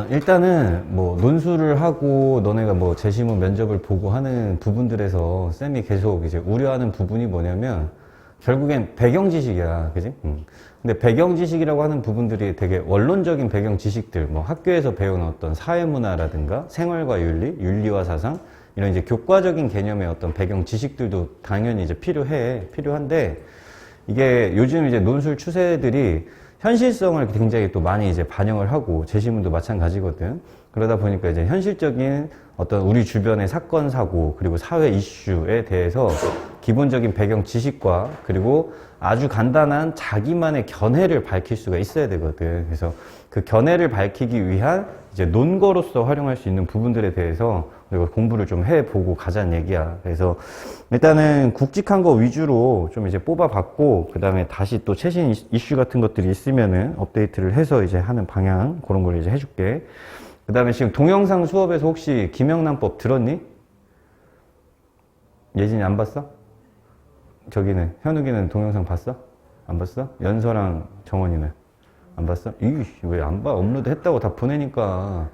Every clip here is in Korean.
일단은 뭐 논술을 하고 너네가 뭐 재시문 면접을 보고 하는 부분들에서 쌤이 계속 이제 우려하는 부분이 뭐냐면 결국엔 배경 지식이야, 그지? 근데 배경 지식이라고 하는 부분들이 되게 원론적인 배경 지식들, 뭐 학교에서 배운 어떤 사회문화라든가 생활과 윤리, 윤리와 사상 이런 이제 교과적인 개념의 어떤 배경 지식들도 당연히 이제 필요한데 이게 요즘 이제 논술 추세들이 현실성을 굉장히 또 많이 이제 반영을 하고 재시문도 마찬가지거든. 그러다 보니까 이제 현실적인 어떤 우리 주변의 사건, 사고, 그리고 사회 이슈에 대해서 기본적인 배경 지식과 그리고 아주 간단한 자기만의 견해를 밝힐 수가 있어야 되거든. 그래서 그 견해를 밝히기 위한 이제 논거로서 활용할 수 있는 부분들에 대해서 우리가 공부를 좀 해보고 가자는 얘기야. 그래서 일단은 굵직한 거 위주로 좀 이제 뽑아봤고, 그 다음에 다시 또 최신 이슈 같은 것들이 있으면은 업데이트를 해서 이제 하는 방향, 그런 걸 이제 해줄게. 그 다음에 지금 동영상 수업에서 혹시 김영란법 들었니? 예진이 안 봤어? 저기는, 현욱이는 동영상 봤어? 안 봤어? 연서랑 정원이는? 안 봤어? 왜 안 봐? 업로드 했다고 다 보내니까.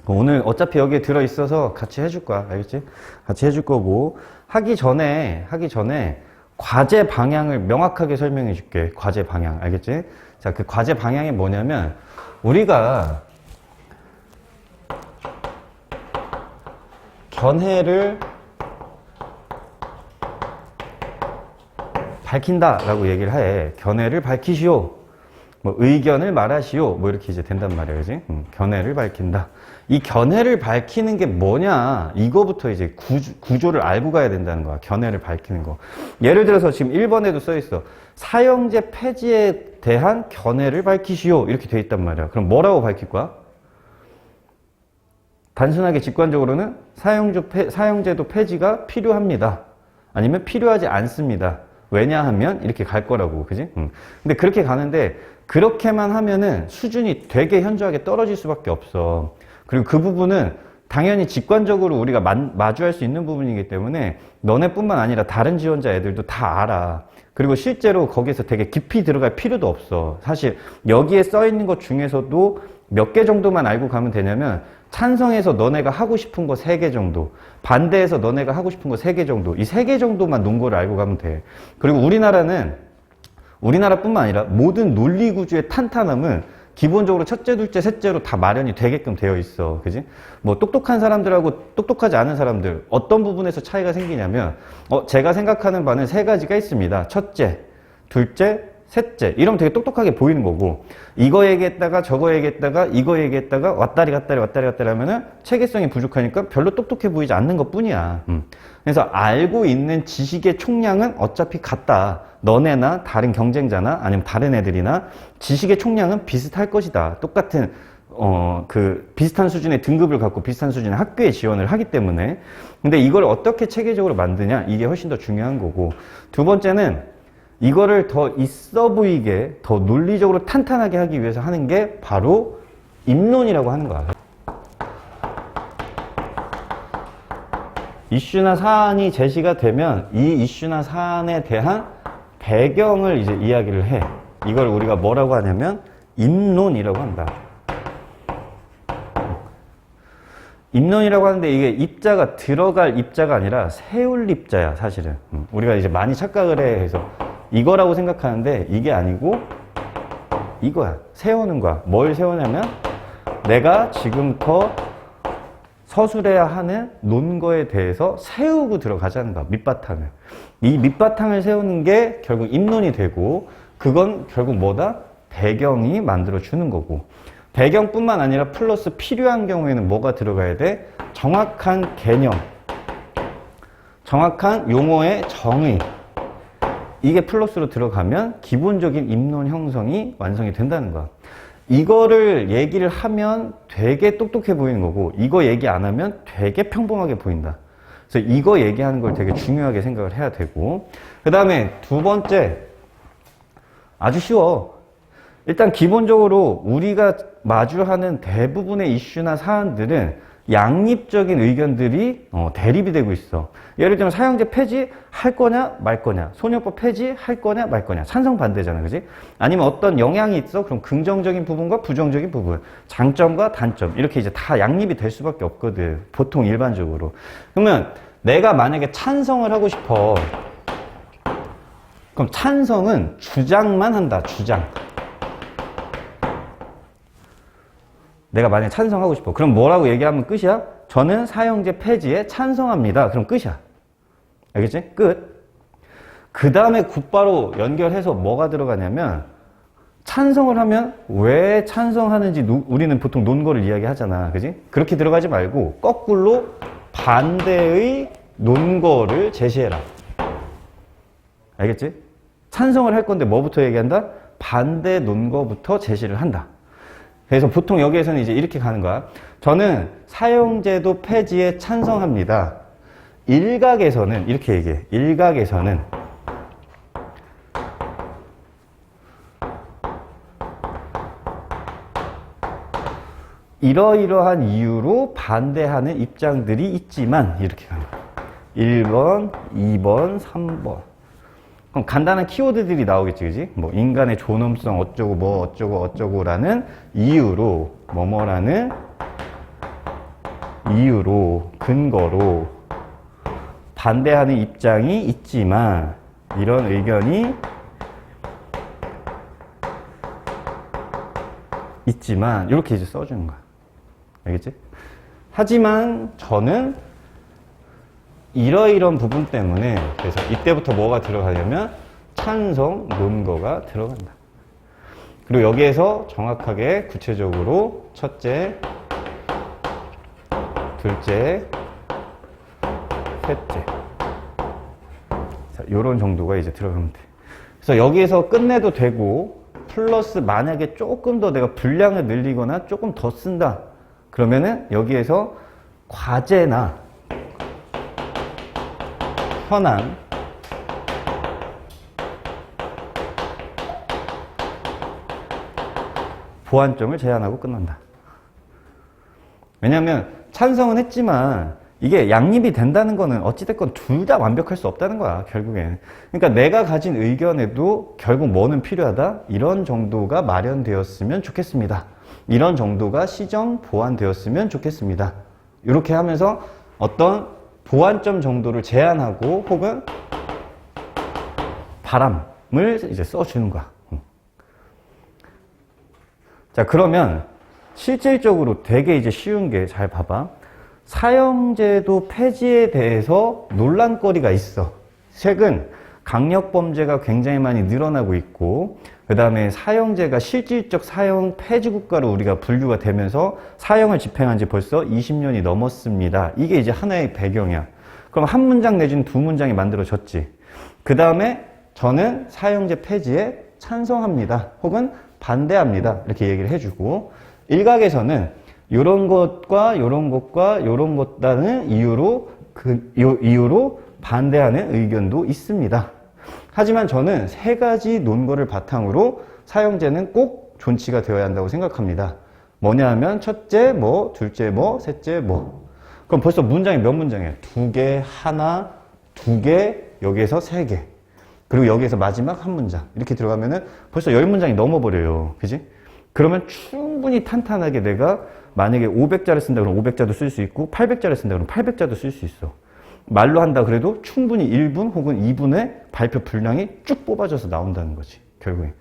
오늘 어차피 여기에 들어있어서 같이 해줄 거야. 알겠지? 같이 해줄 거고. 하기 전에 과제 방향을 명확하게 설명해 줄게. 과제 방향. 알겠지? 자, 그 과제 방향이 뭐냐면, 우리가 견해를 밝힌다라고 얘기를 해. 견해를 밝히시오. 뭐 의견을 말하시오. 뭐 이렇게 이제 된단 말이야. 그지? 견해를 밝힌다. 이 견해를 밝히는 게 뭐냐? 이거부터 이제 구조를 알고 가야 된다는 거야. 견해를 밝히는 거. 예를 들어서 지금 1번에도 써 있어. 사형제 폐지에 대한 견해를 밝히시오. 이렇게 돼 있단 말이야. 그럼 뭐라고 밝힐 거야? 단순하게 직관적으로는 사형제도 폐지가 필요합니다. 아니면 필요하지 않습니다. 왜냐하면 이렇게 갈 거라고. 그지? 근데 그렇게 가는데 그렇게만 하면은 수준이 되게 현저하게 떨어질 수밖에 없어. 그리고 그 부분은 당연히 직관적으로 우리가 마주할 수 있는 부분이기 때문에 너네뿐만 아니라 다른 지원자 애들도 다 알아. 그리고 실제로 거기에서 되게 깊이 들어갈 필요도 없어. 사실 여기에 써 있는 것 중에서도 몇 개 정도만 알고 가면 되냐면 찬성해서 너네가 하고 싶은 거 3개 정도, 반대해서 너네가 하고 싶은 거 3개 정도, 이 3개 정도만 논거를 알고 가면 돼. 그리고 우리나라뿐만 아니라 모든 논리 구조의 탄탄함은 기본적으로 첫째, 둘째, 셋째로 다 마련이 되게끔 되어 있어. 그지? 뭐 똑똑한 사람들하고 똑똑하지 않은 사람들 어떤 부분에서 차이가 생기냐면 제가 생각하는 바는 3가지가 있습니다. 첫째, 둘째, 셋째. 이러면 되게 똑똑하게 보이는 거고, 이거 얘기했다가 저거 얘기했다가 이거 얘기했다가 왔다리 갔다리 하면은 체계성이 부족하니까 별로 똑똑해 보이지 않는 것 뿐이야. 그래서 알고 있는 지식의 총량은 어차피 같다. 너네나 다른 경쟁자나 아니면 다른 애들이나 지식의 총량은 비슷할 것이다. 똑같은 비슷한 수준의 등급을 갖고 비슷한 수준의 학교에 지원을 하기 때문에. 근데 이걸 어떻게 체계적으로 만드냐, 이게 훨씬 더 중요한 거고, 두 번째는 이거를 더 있어 보이게, 더 논리적으로 탄탄하게 하기 위해서 하는 게 바로 입론이라고 하는 거야. 이슈나 사안이 제시가 되면 이 이슈나 사안에 대한 배경을 이제 이야기를 해. 이걸 우리가 뭐라고 하냐면 입론이라고 한다. 입론이라고 하는데 이게 입자가 들어갈 입자가 아니라 세울 입자야, 사실은. 우리가 이제 많이 착각을 해서 이거라고 생각하는데 이게 아니고 이거야. 세우는 거야. 뭘 세우냐면 내가 지금부터 서술해야 하는 논거에 대해서 세우고 들어가자는 거야. 밑바탕을. 이 밑바탕을 세우는 게 결국 입론이 되고, 그건 결국 뭐다? 배경이 만들어주는 거고, 배경뿐만 아니라 플러스 필요한 경우에는 뭐가 들어가야 돼? 정확한 개념, 정확한 용어의 정의. 이게 플러스로 들어가면 기본적인 입론 형성이 완성이 된다는 거야. 이거를 얘기를 하면 되게 똑똑해 보이는 거고, 이거 얘기 안 하면 되게 평범하게 보인다. 그래서 이거 얘기하는 걸 되게 중요하게 생각을 해야 되고, 그 다음에 두 번째, 아주 쉬워. 일단 기본적으로 우리가 마주하는 대부분의 이슈나 사안들은 양립적인 의견들이 대립이 되고 있어. 예를 들면 사형제 폐지 할 거냐 말 거냐, 소년법 폐지 할 거냐 말 거냐, 찬성 반대잖아, 그지? 아니면 어떤 영향이 있어? 그럼 긍정적인 부분과 부정적인 부분, 장점과 단점, 이렇게 이제 다 양립이 될 수밖에 없거든, 보통 일반적으로. 그러면 내가 만약에 찬성을 하고 싶어. 그럼 찬성은 주장만 한다, 주장. 내가 만약에 찬성하고 싶어. 그럼 뭐라고 얘기하면 끝이야? 저는 사형제 폐지에 찬성합니다. 그럼 끝이야. 알겠지? 끝. 그 다음에 곧바로 연결해서 뭐가 들어가냐면, 찬성을 하면 왜 찬성하는지 우리는 보통 논거를 이야기하잖아. 그지? 그렇게 들어가지 말고 거꾸로 반대의 논거를 제시해라. 알겠지? 찬성을 할 건데 뭐부터 얘기한다? 반대 논거부터 제시를 한다. 그래서 보통 여기에서는 이제 이렇게 가는 거야. 저는 사형제도 폐지에 찬성합니다. 일각에서는 이렇게 얘기해. 일각에서는 이러이러한 이유로 반대하는 입장들이 있지만, 이렇게 가는 거야. 1번, 2번, 3번. 그럼 간단한 키워드들이 나오겠지, 그지? 뭐, 인간의 존엄성 어쩌고, 뭐, 어쩌고, 어쩌고라는 이유로, 뭐뭐라는 이유로, 근거로 반대하는 입장이 있지만, 이런 의견이 있지만, 이렇게 이제 써주는 거야. 알겠지? 하지만 저는 이러이런 부분 때문에, 그래서 이때부터 뭐가 들어가냐면 찬성 논거가 들어간다. 그리고 여기에서 정확하게 구체적으로 첫째, 둘째, 셋째, 자, 요런 정도가 이제 들어가면 돼. 그래서 여기에서 끝내도 되고, 플러스 만약에 조금 더 내가 분량을 늘리거나 조금 더 쓴다. 그러면은 여기에서 과제나 현안, 보완점을 제안하고 끝난다. 왜냐하면 찬성은 했지만 이게 양립이 된다는 거는 어찌됐건 둘 다 완벽할 수 없다는 거야, 결국엔. 그러니까 내가 가진 의견에도 결국 뭐는 필요하다? 이런 정도가 마련되었으면 좋겠습니다. 이런 정도가 시정 보완되었으면 좋겠습니다. 이렇게 하면서 어떤 보완점 정도를 제안하고 혹은 바람을 이제 써주는 거야. 자, 그러면 실질적으로 되게 이제 쉬운 게, 잘 봐봐. 사형제도 폐지에 대해서 논란거리가 있어. 최근 강력범죄가 굉장히 많이 늘어나고 있고, 그 다음에 사형제가 실질적 사형 폐지 국가로 우리가 분류가 되면서 사형을 집행한 지 벌써 20년이 넘었습니다. 이게 이제 하나의 배경이야. 그럼 한 문장 내지는 두 문장이 만들어졌지. 그 다음에 저는 사형제 폐지에 찬성합니다. 혹은 반대합니다. 이렇게 얘기를 해주고, 일각에서는 이런 것과 이런 것과 이런 것다는 이유로 이유로 반대하는 의견도 있습니다. 하지만 저는 세 가지 논거를 바탕으로 사형제는 꼭 존치가 되어야 한다고 생각합니다. 뭐냐 하면 첫째 뭐, 둘째 뭐, 셋째 뭐. 그럼 벌써 문장이 몇 문장이에요? 두 개, 하나, 두 개, 여기에서 세 개. 그리고 여기에서 마지막 한 문장. 이렇게 들어가면은 벌써 10문장이 넘어버려요. 그지? 그러면 충분히 탄탄하게 내가 만약에 500자를 쓴다 그러면 500자도 쓸 수 있고, 800자를 쓴다 그러면 800자도 쓸 수 있어. 말로 한다 그래도 충분히 1분 혹은 2분의 발표 분량이 쭉 뽑아져서 나온다는 거지, 결국에.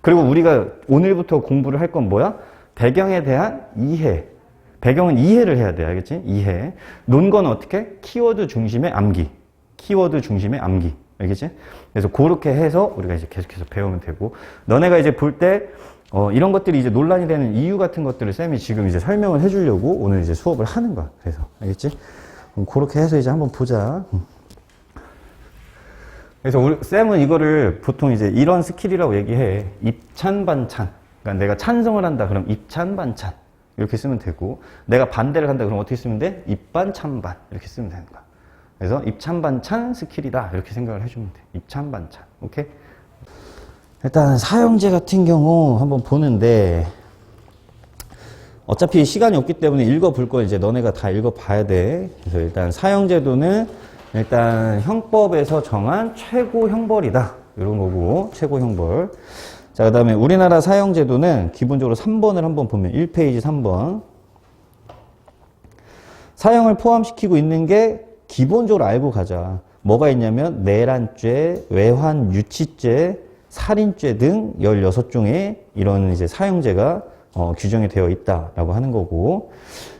그리고 우리가 오늘부터 공부를 할 건 뭐야? 배경에 대한 이해. 배경은 이해를 해야 돼, 알겠지? 이해. 논거는 어떻게? 키워드 중심의 암기. 키워드 중심의 암기. 알겠지? 그래서 그렇게 해서 우리가 이제 계속해서 배우면 되고, 너네가 이제 볼 때 이런 것들이 이제 논란이 되는 이유 같은 것들을 쌤이 지금 이제 설명을 해주려고 오늘 이제 수업을 하는 거야. 그래서 알겠지? 그렇게 해서 이제 한번 보자. 그래서 우리 쌤은 이거를 보통 이제 이런 스킬이라고 얘기해. 입찬 반찬. 그러니까 내가 찬성을 한다 그럼 입찬 반찬 이렇게 쓰면 되고, 내가 반대를 한다 그럼 어떻게 쓰면 돼? 입반 찬반 이렇게 쓰면 되는 거야. 그래서 입찬 반찬 스킬이다 이렇게 생각을 해주면 돼. 입찬 반찬. 오케이? 일단 사형제 같은 경우 한번 보는데, 어차피 시간이 없기 때문에 읽어볼 거 이제 너네가 다 읽어봐야 돼. 그래서 일단 사형제도는 일단 형법에서 정한 최고 형벌이다. 이런 거고, 최고 형벌. 자, 그 다음에 우리나라 사형제도는 기본적으로 3번을 한번 보면 1페이지 3번. 사형을 포함시키고 있는 게 기본적으로 알고 가자. 뭐가 있냐면 내란죄, 외환 유치죄, 살인죄 등 16종의 이런 이제 사형제가 규정이 되어 있다라고 하는 거고.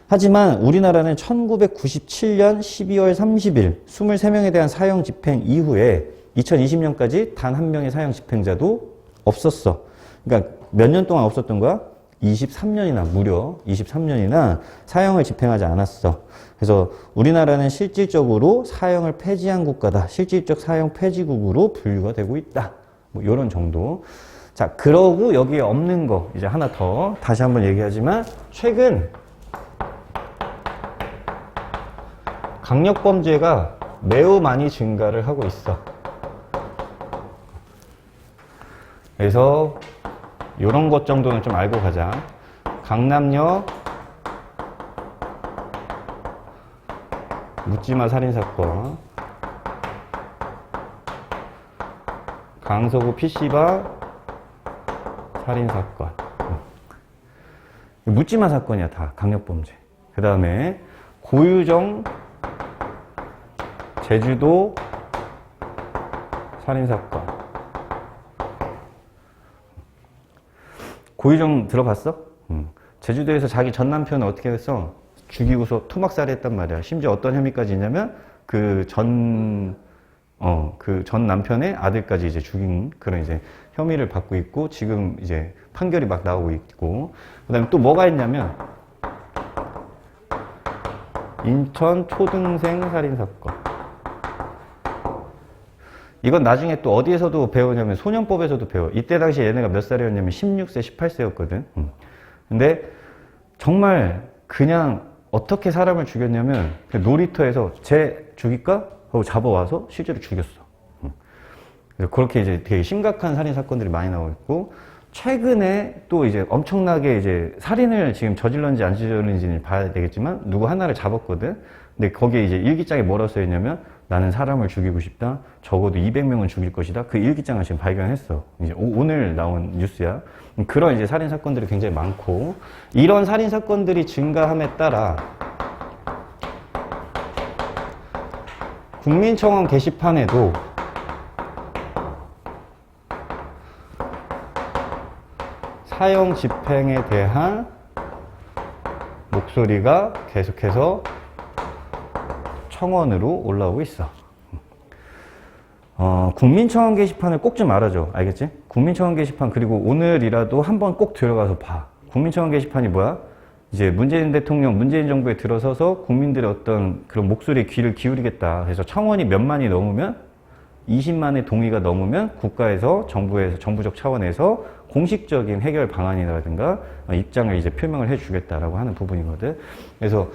하지만 우리나라는 1997년 12월 30일 23명에 대한 사형 집행 이후에 2020년까지 단 한 명의 사형 집행자도 없었어. 그러니까 몇 년 동안 없었던 거야? 23년이나 무려 23년이나 사형을 집행하지 않았어. 그래서 우리나라는 실질적으로 사형을 폐지한 국가다. 실질적 사형 폐지국으로 분류가 되고 있다. 뭐 이런 정도. 자, 그러고 여기에 없는 거 이제 하나 더 다시 한번 얘기하지만 최근 강력범죄가 매우 많이 증가를 하고 있어. 그래서 이런 것 정도는 좀 알고 가자. 강남역 묻지마 살인사건, 강서구 PC바 살인사건. 묻지마 사건이야, 다 강력범죄. 그 다음에 고유정 제주도 살인사건. 고유정 들어봤어? 제주도에서 자기 전 남편을 어떻게 했어? 죽이고서 토막살이 했단 말이야. 심지어 어떤 혐의까지 있냐면 그 전 남편의 아들까지 이제 죽인 그런 이제 혐의를 받고 있고, 지금 이제 판결이 막 나오고 있고, 그 다음에 또 뭐가 있냐면 인천 초등생 살인사건. 이건 나중에 또 어디에서도 배우냐면 소년법에서도 배워. 이때 당시 얘네가 몇 살이었냐면 16세, 18세였거든. 근데 정말 그냥 어떻게 사람을 죽였냐면 놀이터에서 쟤 죽일까? 하고 잡아와서 실제로 죽였어. 그렇게 이제 되게 심각한 살인 사건들이 많이 나오고 있고, 최근에 또 이제 엄청나게 이제 살인을 지금 저질렀는지 안 저질렀는지는 봐야 되겠지만 누구 하나를 잡았거든. 근데 거기에 이제 일기장에 뭐라고 써있냐면 나는 사람을 죽이고 싶다. 적어도 200명은 죽일 것이다. 그 일기장을 지금 발견했어. 이제 오늘 나온 뉴스야. 그런 이제 살인 사건들이 굉장히 많고, 이런 살인 사건들이 증가함에 따라 국민청원 게시판에도 사형 집행에 대한 목소리가 계속해서 청원으로 올라오고 있어. 국민청원 게시판을 꼭 좀 알아줘. 알겠지? 국민청원 게시판, 그리고 오늘이라도 한번 꼭 들어가서 봐. 국민청원 게시판이 뭐야? 이제 문재인 대통령, 문재인 정부에 들어서서 국민들의 어떤 그런 목소리에 귀를 기울이겠다. 그래서 청원이 몇만이 넘으면, 20만의 동의가 넘으면 국가에서, 정부에서, 정부적 차원에서 공식적인 해결 방안이라든가 입장을 이제 표명을 해주겠다라고 하는 부분이거든. 그래서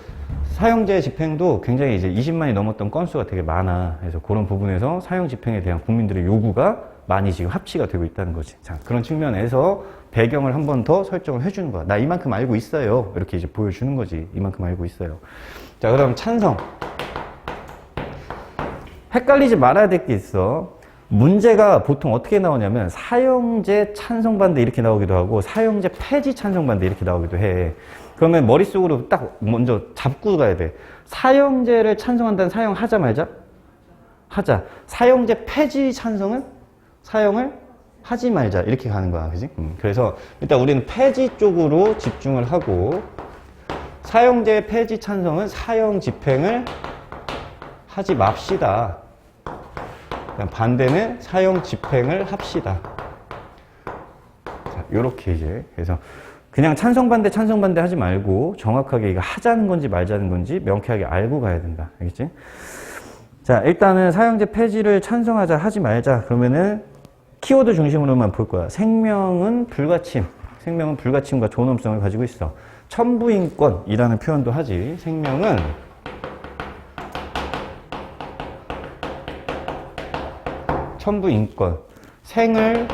사형제 집행도 굉장히 이제 20만이 넘었던 건수가 되게 많아. 그래서 그런 부분에서 사형 집행에 대한 국민들의 요구가 많이 지금 합치가 되고 있다는 거지. 자, 그런 측면에서 배경을 한 번 더 설정을 해주는 거야. 나 이만큼 알고 있어요. 이렇게 이제 보여주는 거지. 이만큼 알고 있어요. 자, 그다음 찬성. 헷갈리지 말아야 될 게 있어. 문제가 보통 어떻게 나오냐면 사형제 찬성반대 이렇게 나오기도 하고 사형제 폐지 찬성반대 이렇게 나오기도 해. 그러면 머릿속으로 딱 먼저 잡고 가야 돼. 사형제를 찬성한다는 사형하자 말자? 하자. 사형제 폐지 찬성은 사형을 하지 말자. 이렇게 가는 거야. 그지? 그래서 일단 우리는 폐지 쪽으로 집중을 하고, 사형제 폐지 찬성은 사형 집행을 하지 맙시다. 반대는 사형 집행을 합시다. 자, 요렇게 이제. 그래서 그냥 찬성반대 하지 말고 정확하게 이거 하자는 건지 말자는 건지 명쾌하게 알고 가야 된다. 알겠지? 자, 일단은 사형제 폐지를 찬성하자, 하지 말자. 그러면은 키워드 중심으로만 볼 거야. 생명은 불가침. 생명은 불가침과 존엄성을 가지고 있어. 천부인권이라는 표현도 하지. 생명은 천부인권. 생을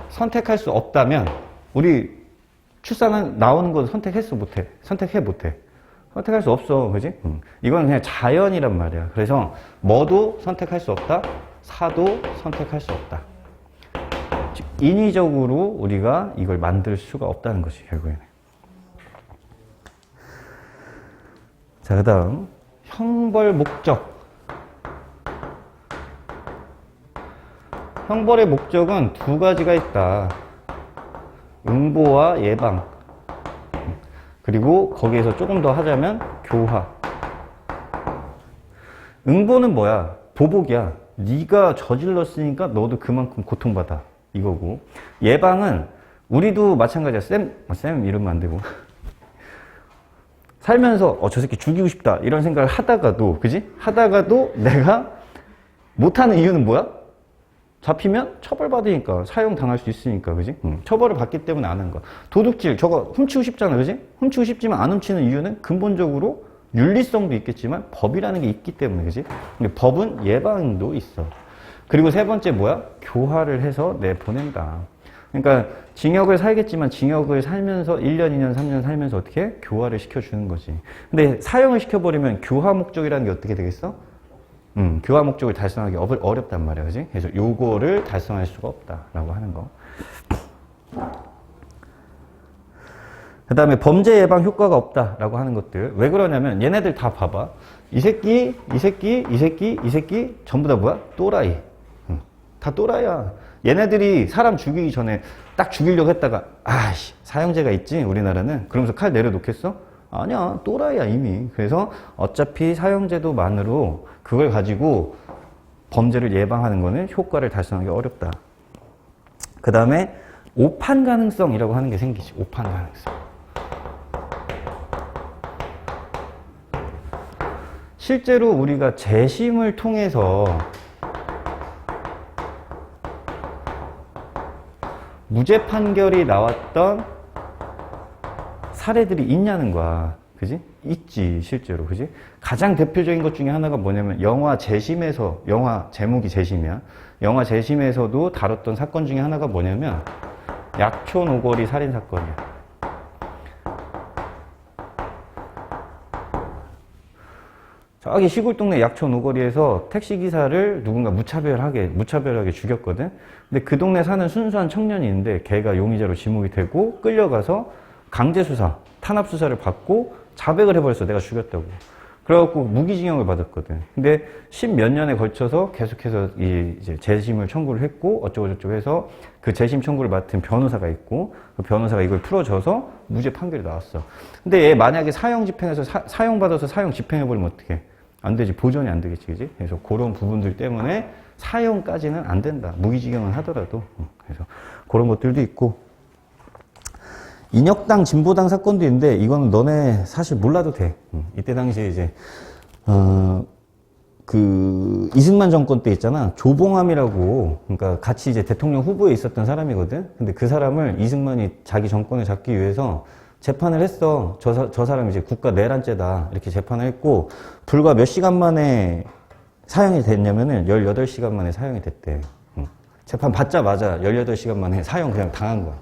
선택할 수 없다면, 우리 출산은 나오는 건 선택했어, 못해? 선택해, 못해? 선택할 수 없어, 그지? 이건 그냥 자연이란 말이야. 그래서 뭐도 선택할 수 없다, 사도 선택할 수 없다. 즉, 인위적으로 우리가 이걸 만들 수가 없다는 것이 결국에는. 자, 그 다음 형벌 목적. 형벌의 목적은 두 가지가 있다. 응보와 예방. 그리고 거기에서 조금 더 하자면 교화. 응보는 뭐야? 보복이야. 네가 저질렀으니까 너도 그만큼 고통받아. 이거고. 예방은 우리도 마찬가지야. 쌤 이러면 안 되고. 살면서 저 새끼 죽이고 싶다 이런 생각을 하다가도, 그지? 하다가도 내가 못하는 이유는 뭐야? 잡히면 처벌받으니까, 사형당할 수 있으니까, 그지? 처벌을 받기 때문에 안 하는 거야. 도둑질, 저거 훔치고 싶잖아, 그지? 훔치고 싶지만 안 훔치는 이유는 근본적으로 윤리성도 있겠지만 법이라는 게 있기 때문에, 그지? 근데 법은 예방도 있어. 그리고 세 번째 뭐야? 교화를 해서 내보낸다. 그러니까 징역을 살겠지만 징역을 살면서 1년, 2년, 3년 살면서 어떻게? 교화를 시켜주는 거지. 근데 사형을 시켜버리면 교화 목적이라는 게 어떻게 되겠어? 교화 목적을 달성하기 어렵단 말이야, 그지? 그래서 요거를 달성할 수가 없다라고 하는 거. 그 다음에 범죄 예방 효과가 없다라고 하는 것들. 왜 그러냐면 얘네들 다 봐봐. 이 새끼 전부 다 뭐야? 또라이. 다 또라이야. 얘네들이 사람 죽이기 전에 딱 죽이려고 했다가 아이씨 사형제가 있지 우리나라는. 그러면서 칼 내려놓겠어? 아니야, 또라이야 이미. 그래서 어차피 사형제도만으로 그걸 가지고 범죄를 예방하는 거는 효과를 달성하기 어렵다. 그 다음에 오판 가능성이라고 하는 게 생기지. 오판 가능성. 실제로 우리가 재심을 통해서 무죄 판결이 나왔던 사례들이 있냐는 거야. 그지? 있지, 실제로. 그지? 가장 대표적인 것 중에 하나가 뭐냐면, 영화 재심에서, 영화 제목이 재심이야. 영화 재심에서도 다뤘던 사건 중에 하나가 뭐냐면, 약촌 오거리 살인사건이야. 저기 시골 동네 약촌 오거리에서 택시기사를 누군가 무차별하게 죽였거든? 근데 그 동네 사는 순수한 청년이 있는데, 걔가 용의자로 지목이 되고, 끌려가서 강제수사, 탄압수사를 받고, 자백을 해버렸어. 내가 죽였다고. 그래갖고 무기징역을 받았거든. 근데 10몇 년에 걸쳐서 계속해서 이제 재심을 청구를 했고, 어쩌고저쩌고 해서 그 재심 청구를 맡은 변호사가 있고, 그 변호사가 이걸 풀어줘서 무죄 판결이 나왔어. 근데 얘 만약에 사형 집행해서 사형받아서 사형 집행해버리면 어떡해? 안 되지. 보전이 안 되겠지, 그지? 그래서 그런 부분들 때문에 사형까지는 안 된다. 무기징역은 하더라도. 그래서 그런 것들도 있고. 인혁당, 진보당 사건도 있는데, 이거는 너네 사실 몰라도 돼. 이때 당시에 이제, 이승만 정권 때 있잖아. 조봉암이라고, 그러니까 같이 이제 대통령 후보에 있었던 사람이거든? 근데 그 사람을 이승만이 자기 정권을 잡기 위해서 재판을 했어. 저 사람이 이제 국가 내란죄다. 이렇게 재판을 했고, 불과 몇 시간 만에 사형이 됐냐면은 18시간 만에 사형이 됐대. 재판 받자마자 18시간 만에 사형 그냥 당한 거야.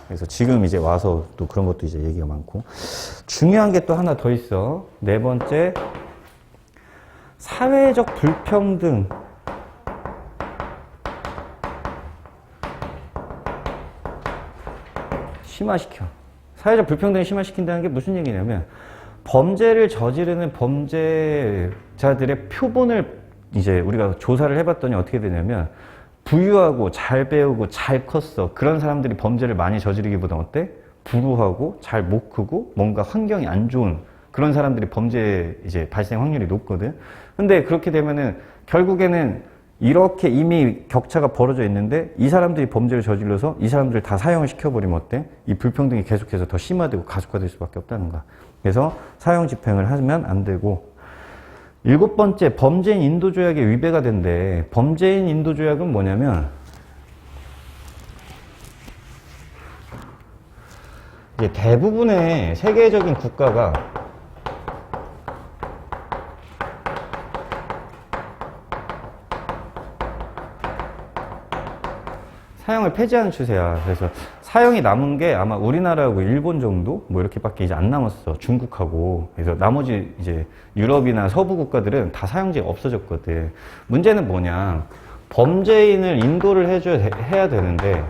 그래서 지금 이제 와서 또 그런 것도 이제 얘기가 많고. 중요한 게 또 하나 더 있어. 네 번째, 사회적 불평등. 심화시켜. 사회적 불평등을 심화시킨다는 게 무슨 얘기냐면, 범죄를 저지르는 범죄자들의 표본을 이제 우리가 조사를 해봤더니 어떻게 되냐면, 부유하고 잘 배우고 잘 컸어. 그런 사람들이 범죄를 많이 저지르기보다 어때? 불우하고 잘 못 크고 뭔가 환경이 안 좋은 그런 사람들이 범죄 이제 발생 확률이 높거든. 근데 그렇게 되면은 결국에는 이렇게 이미 격차가 벌어져 있는데 이 사람들이 범죄를 저질러서 이 사람들을 다 사형을 시켜버리면 어때? 이 불평등이 계속해서 더 심화되고 가속화될 수밖에 없다는 거야. 그래서 사형 집행을 하면 안 되고. 7번째, 범죄인 인도조약에 위배가 된대. 범죄인 인도조약은 뭐냐면, 이제 대부분의 세계적인 국가가 사형을 폐지하는 추세야. 그래서 사형이 남은 게 아마 우리나라하고 일본 정도 뭐 이렇게밖에 이제 안 남았어. 중국하고. 그래서 나머지 이제 유럽이나 서부 국가들은 다 사형제가 없어졌거든. 문제는 뭐냐? 범죄인을 인도를 해야 되는데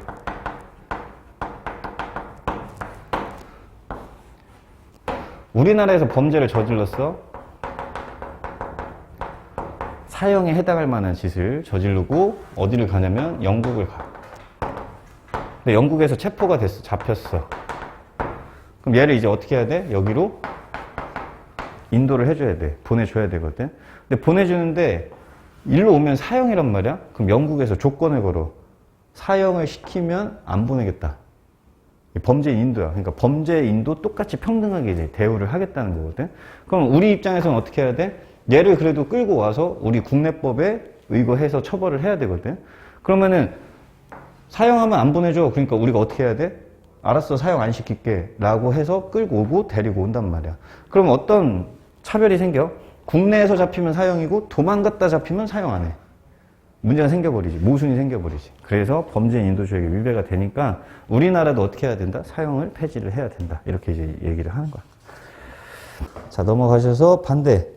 우리나라에서 범죄를 저질렀어. 사형에 해당할 만한 짓을 저지르고 어디를 가냐면 영국을 가. 근데 영국에서 체포가 됐어. 잡혔어. 그럼 얘를 이제 어떻게 해야 돼? 여기로 인도를 해줘야 돼. 보내줘야 되거든. 근데 보내주는데 일로 오면 사형이란 말이야? 그럼 영국에서 조건을 걸어. 사형을 시키면 안 보내겠다. 범죄인 인도야. 그러니까 범죄인도 똑같이 평등하게 이제 대우를 하겠다는 거거든. 그럼 우리 입장에서는 어떻게 해야 돼? 얘를 그래도 끌고 와서 우리 국내법에 의거해서 처벌을 해야 되거든. 그러면은 사형하면 안 보내줘. 그러니까 우리가 어떻게 해야 돼? 알았어, 사형 안 시킬게 라고 해서 끌고 오고 데리고 온단 말이야. 그럼 어떤 차별이 생겨? 국내에서 잡히면 사형이고 도망갔다 잡히면 사형 안 해. 문제가 생겨버리지. 모순이 생겨버리지. 그래서 범죄인 인도주의가 위배가 되니까 우리나라도 어떻게 해야 된다? 사형을 폐지를 해야 된다. 이렇게 이제 얘기를 하는 거야. 자, 넘어가셔서 반대.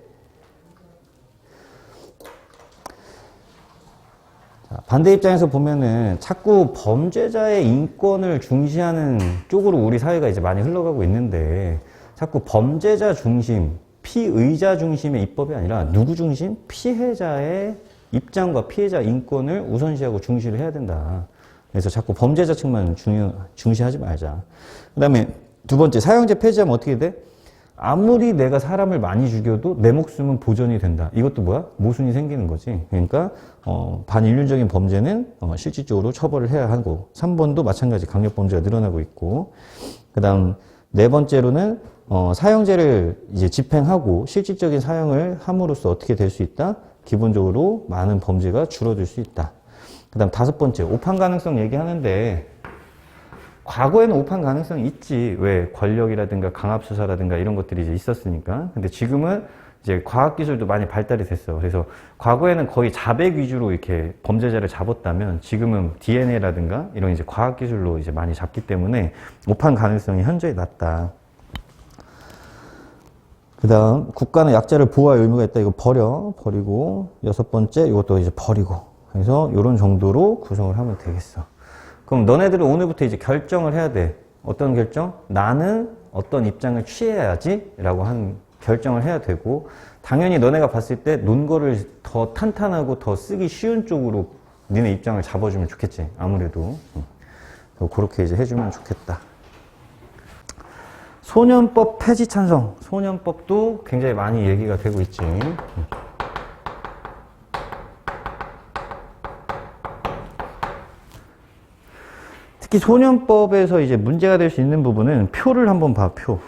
자, 반대 입장에서 보면은 자꾸 범죄자의 인권을 중시하는 쪽으로 우리 사회가 이제 많이 흘러가고 있는데 자꾸 범죄자 중심, 피의자 중심의 입법이 아니라 누구 중심? 피해자의 입장과 피해자 인권을 우선시하고 중시를 해야 된다. 그래서 자꾸 범죄자 측만 중시하지 말자. 그 다음에 두 번째, 사형제 폐지하면 어떻게 돼? 아무리 내가 사람을 많이 죽여도 내 목숨은 보존이 된다. 이것도 뭐야? 모순이 생기는 거지. 그러니까 반인륜적인 범죄는 실질적으로 처벌을 해야 하고 3번도 마찬가지 강력범죄가 늘어나고 있고 그 다음 네 번째로는 사형제를 이제 집행하고 실질적인 사형을 함으로써 어떻게 될 수 있다? 기본적으로 많은 범죄가 줄어들 수 있다. 그 다음 다섯 번째, 오판 가능성 얘기하는데 과거에는 오판 가능성이 있지. 왜? 권력이라든가 강압수사라든가 이런 것들이 이제 있었으니까. 근데 지금은 이제 과학기술도 많이 발달이 됐어. 그래서 과거에는 거의 자백 위주로 이렇게 범죄자를 잡았다면 지금은 DNA라든가 이런 이제 과학기술로 이제 많이 잡기 때문에 오판 가능성이 현저히 낮다. 그 다음, 국가는 약자를 보호할 의무가 있다. 이거 버리고, 여섯 번째, 이것도 이제 버리고. 그래서 이런 정도로 구성을 하면 되겠어. 그럼 너네들은 오늘부터 이제 결정을 해야 돼. 어떤 결정? 나는 어떤 입장을 취해야지? 라고 하는 결정을 해야 되고, 당연히 너네가 봤을 때 논거를 더 탄탄하고 더 쓰기 쉬운 쪽으로 니네 입장을 잡아주면 좋겠지. 아무래도. 그렇게 이제 해주면 좋겠다. 소년법 폐지 찬성. 소년법도 굉장히 많이 얘기가 되고 있지. 특히 소년법에서 이제 문제가 될 수 있는 부분은 표를 한번 봐, 표.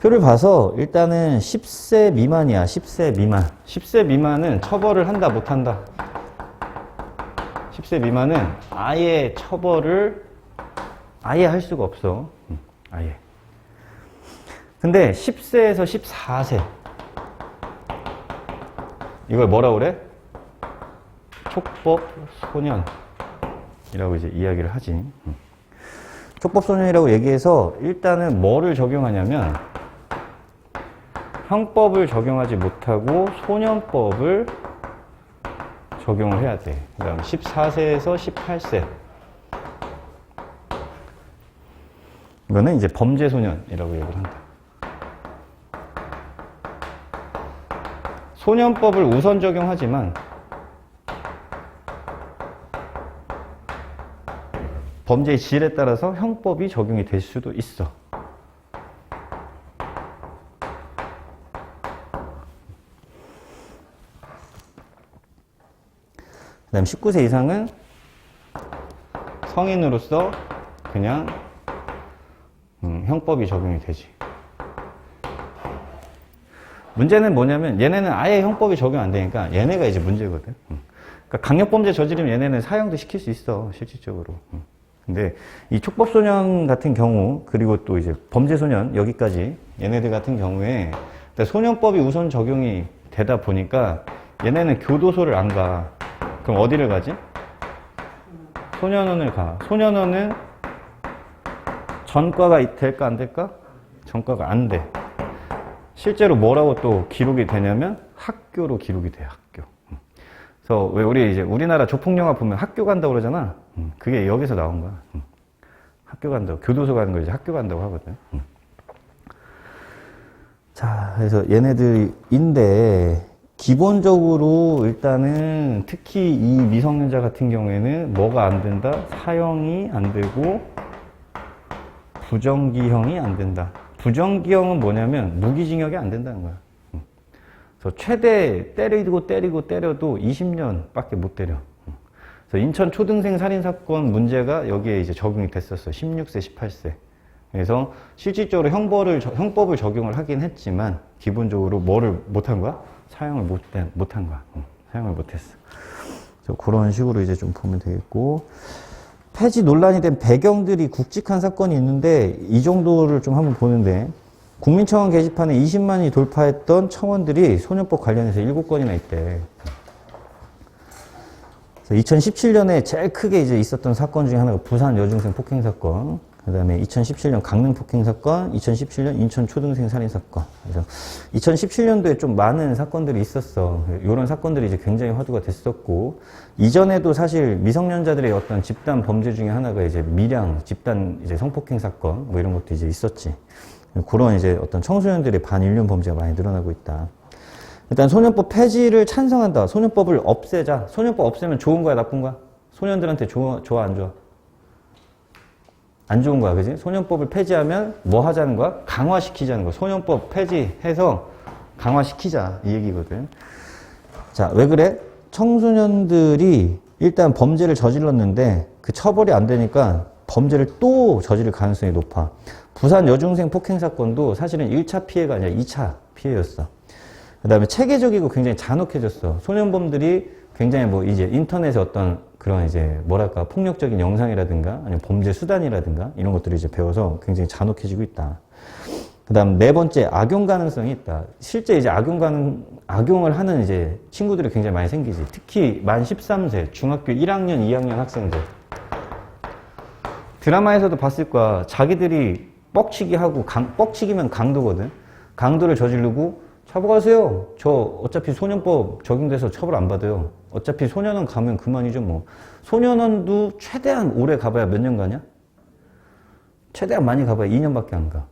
표를 봐서 일단은 10세 미만이야, 10세 미만. 10세 미만은 처벌을 한다, 못 한다? 10세 미만은 아예 처벌을 아예 할 수가 없어. 아예. 근데 10세에서 14세 이걸 뭐라고 그래? 촉법 소년이라고 이제 이야기를 하지. 촉법 소년이라고 얘기해서 일단은 뭐를 적용하냐면 형법을 적용하지 못하고 소년법을 적용을 해야 돼. 그 다음 14세에서 18세 이거는 이제 범죄소년이라고 얘기를 한다. 소년법을 우선 적용하지만 범죄의 질에 따라서 형법이 적용이 될 수도 있어. 그 다음 19세 이상은 성인으로서 그냥 형법이 적용이 되지. 문제는 뭐냐면 얘네는 아예 형법이 적용 안 되니까 얘네가 이제 문제거든. 그러니까 강력범죄 저지르면 얘네는 사형도 시킬 수 있어, 실질적으로. 근데 이 촉법소년 같은 경우 그리고 또 이제 범죄소년 여기까지 얘네들 같은 경우에 소년법이 우선 적용이 되다 보니까 얘네는 교도소를 안 가. 그럼 어디를 가지? 소년원을 가. 소년원은 전과가 될까 안 될까? 전과가 안 돼. 실제로 뭐라고 또 기록이 되냐면 학교로 기록이 돼, 학교. 그래서 왜 우리 이제 우리나라 조폭영화 보면 학교 간다고 그러잖아. 그게 여기서 나온 거야. 학교 간다고. 교도소 가는 걸 이제 학교 간다고 하거든. 자, 그래서 얘네들인데, 기본적으로 일단은 특히 이 미성년자 같은 경우에는 뭐가 안 된다? 사형이 안 되고, 부정기형이 안 된다. 부정기형은 뭐냐면 무기징역이 안 된다는 거야. 그래서 최대 때려도 20년밖에 못 때려. 그래서 인천 초등생 살인사건 문제가 여기에 이제 적용이 됐었어. 16세, 18세. 그래서 실질적으로 형법을 적용을 하긴 했지만, 기본적으로 뭐를 못한 거야? 사형을 못한 거야. 사형을 못했어. 그래서 그런 식으로 이제 좀 보면 되겠고, 폐지 논란이 된 배경들이 굵직한 사건이 있는데, 이 정도를 좀 한번 보는데, 국민청원 게시판에 20만이 돌파했던 청원들이 소년법 관련해서 7건이나 있대. 2017년에 제일 크게 이제 있었던 사건 중에 하나가 부산 여중생 폭행 사건, 그 다음에 2017년 강릉 폭행 사건, 2017년 인천 초등생 살인 사건. 그래서 2017년도에 좀 많은 사건들이 있었어. 이런 사건들이 이제 굉장히 화두가 됐었고, 이전에도 사실 미성년자들의 어떤 집단 범죄 중에 하나가 이제 밀양 집단 이제 성폭행 사건 뭐 이런 것도 이제 있었지. 그런 이제 어떤 청소년들의 반일륜 범죄가 많이 늘어나고 있다. 일단 소년법 폐지를 찬성한다. 소년법을 없애자. 소년법 없애면 좋은 거야, 나쁜 거야? 소년들한테 좋아, 안 좋아? 안 좋은 거야, 그지? 소년법을 폐지하면 뭐 하자는 거야? 강화시키자는 거야. 소년법 폐지해서 강화시키자, 이 얘기거든. 자, 왜 그래? 청소년들이 일단 범죄를 저질렀는데 그 처벌이 안 되니까 범죄를 또 저지를 가능성이 높아. 부산 여중생 폭행 사건도 사실은 1차 피해가 아니라 2차 피해였어. 그 다음에 체계적이고 굉장히 잔혹해졌어. 소년범들이 굉장히 뭐 이제 인터넷에 어떤 그런 이제 뭐랄까 폭력적인 영상이라든가 아니면 범죄 수단이라든가 이런 것들을 이제 배워서 굉장히 잔혹해지고 있다. 그 다음 네 번째, 악용 가능성이 있다. 실제 이제 악용을 하는 이제 친구들이 굉장히 많이 생기지. 특히 만 13세, 중학교 1학년, 2학년 학생들. 드라마에서도 봤을 거야. 자기들이 뻑치기 하고, 뻑치기면 강도거든. 강도를 저지르고, 처벌하세요. 저 어차피 소년법 적용돼서 처벌 안 받아요. 어차피 소년원 가면 그만이죠, 뭐. 소년원도 최대한 오래 가봐야 몇 년 가냐? 최대한 많이 가봐야 2년밖에 안 가.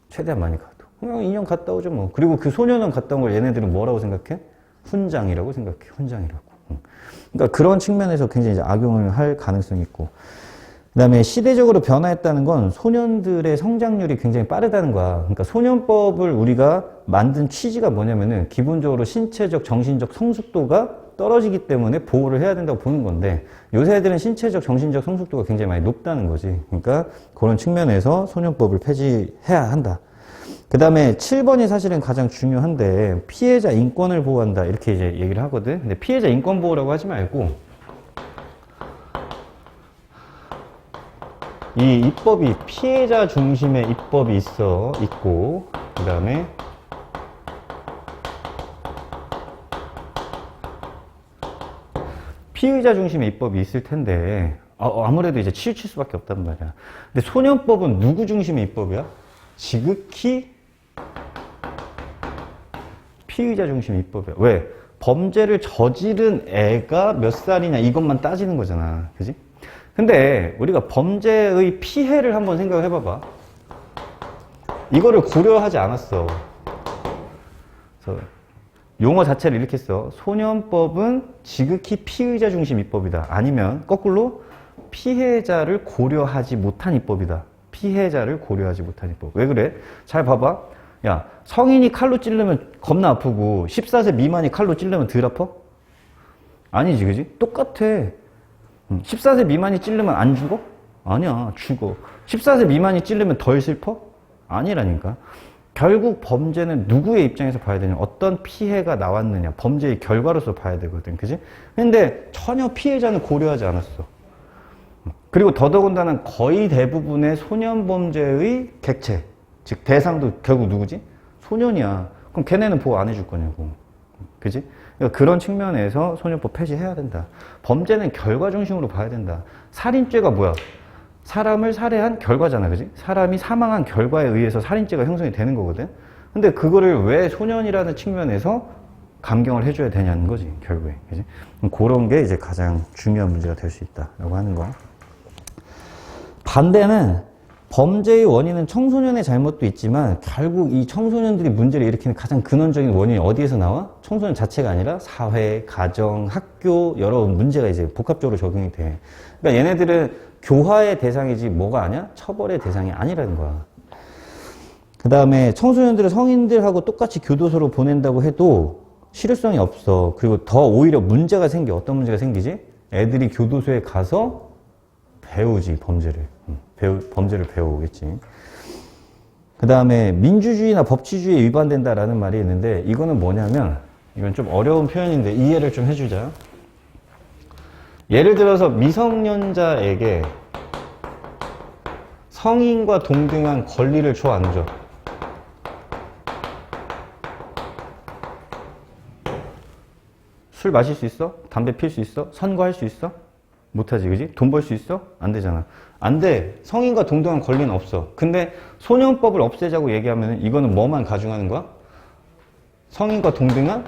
최대한 많이 가도. 그냥 2년 갔다 오죠, 뭐. 그리고 그 소년원 갔다 온 걸 얘네들은 뭐라고 생각해? 훈장이라고 생각해, 훈장이라고. 그러니까 그런 측면에서 굉장히 이제 악용을 할 가능성이 있고. 그 다음에 시대적으로 변화했다는 건 소년들의 성장률이 굉장히 빠르다는 거야. 그러니까 소년법을 우리가 만든 취지가 뭐냐면은 기본적으로 신체적, 정신적 성숙도가 떨어지기 때문에 보호를 해야 된다고 보는 건데 요새 애들은 신체적, 정신적 성숙도가 굉장히 많이 높다는 거지. 그러니까 그런 측면에서 소년법을 폐지해야 한다. 그 다음에 7번이 사실은 가장 중요한데 피해자 인권을 보호한다 이렇게 이제 얘기를 하거든. 근데 피해자 인권 보호라고 하지 말고 이 입법이 피해자 중심의 입법이 있고 그 다음에 피의자 중심의 입법이 있을 텐데 아무래도 이제 치우칠 수밖에 없단 말이야. 근데 소년법은 누구 중심의 입법이야? 지극히 피의자 중심의 입법이야. 왜? 범죄를 저지른 애가 몇 살이냐 이것만 따지는 거잖아. 그지? 근데 우리가 범죄의 피해를 한번 생각을 해봐봐. 이거를 고려하지 않았어. 그래서 용어 자체를 이렇게 써. 소년법은 지극히 피의자 중심 입법이다. 아니면 거꾸로 피해자를 고려하지 못한 입법이다. 피해자를 고려하지 못한 입법. 왜 그래? 잘 봐봐. 야, 성인이 칼로 찌르면 겁나 아프고 14세 미만이 칼로 찌르면 덜 아파? 아니지, 그지? 똑같아. 14세 미만이 찌르면 안 죽어? 아니야, 죽어. 14세 미만이 찌르면 덜 슬퍼? 아니라니까. 결국 범죄는 누구의 입장에서 봐야 되냐? 어떤 피해가 나왔느냐? 범죄의 결과로서 봐야 되거든. 그지? 근데 전혀 피해자는 고려하지 않았어. 그리고 더더군다나 거의 대부분의 소년범죄의 객체, 즉 대상도 결국 누구지? 소년이야. 그럼 걔네는 보호 안 해줄 거냐고. 그지? 그러니까 그런 측면에서 소년법 폐지해야 된다. 범죄는 결과 중심으로 봐야 된다. 살인죄가 뭐야? 사람을 살해한 결과잖아, 그지? 사람이 사망한 결과에 의해서 살인죄가 형성이 되는 거거든? 근데 그거를 왜 소년이라는 측면에서 감경을 해줘야 되냐는 거지, 결국에. 그지? 그런 게 이제 가장 중요한 문제가 될 수 있다라고 하는 거. 반대는 범죄의 원인은 청소년의 잘못도 있지만 결국 이 청소년들이 문제를 일으키는 가장 근원적인 원인이 어디에서 나와? 청소년 자체가 아니라 사회, 가정, 학교 여러 문제가 이제 복합적으로 적용이 돼. 그러니까 얘네들은 교화의 대상이지 뭐가 아니야? 처벌의 대상이 아니라는 거야. 그 다음에 청소년들을 성인들하고 똑같이 교도소로 보낸다고 해도 실효성이 없어. 그리고 더 오히려 문제가 생겨. 어떤 문제가 생기지? 애들이 교도소에 가서 배우지, 범죄를. 범죄를 배우겠지. 그 다음에 민주주의나 법치주의에 위반된다라는 말이 있는데 이거는 뭐냐면 이건 좀 어려운 표현인데 이해를 좀 해주자. 예를 들어서 미성년자에게 성인과 동등한 권리를 줘 안 줘? 술 마실 수 있어? 담배 필 수 있어? 선거할 수 있어? 못하지, 그지? 돈 벌 수 있어? 안 되잖아. 안 돼. 성인과 동등한 권리는 없어. 근데 소년법을 없애자고 얘기하면 이거는 뭐만 가중하는 거야? 성인과 동등한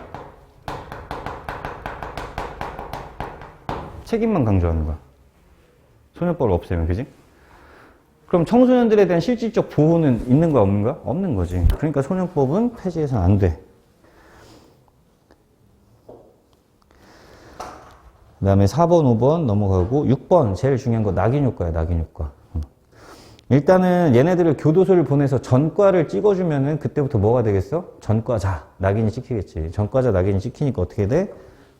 책임만 강조하는 거야. 소년법을 없애면, 그지? 그럼 청소년들에 대한 실질적 보호는 있는 거야, 없는 거야? 없는 거지. 그러니까 소년법은 폐지해서는 안 돼. 그 다음에 4번, 5번 넘어가고 6번 제일 중요한 거 낙인효과야, 낙인효과. 일단은 얘네들을 교도소를 보내서 전과를 찍어주면은 그때부터 뭐가 되겠어? 전과자, 낙인이 찍히겠지. 전과자 낙인이 찍히니까 어떻게 돼?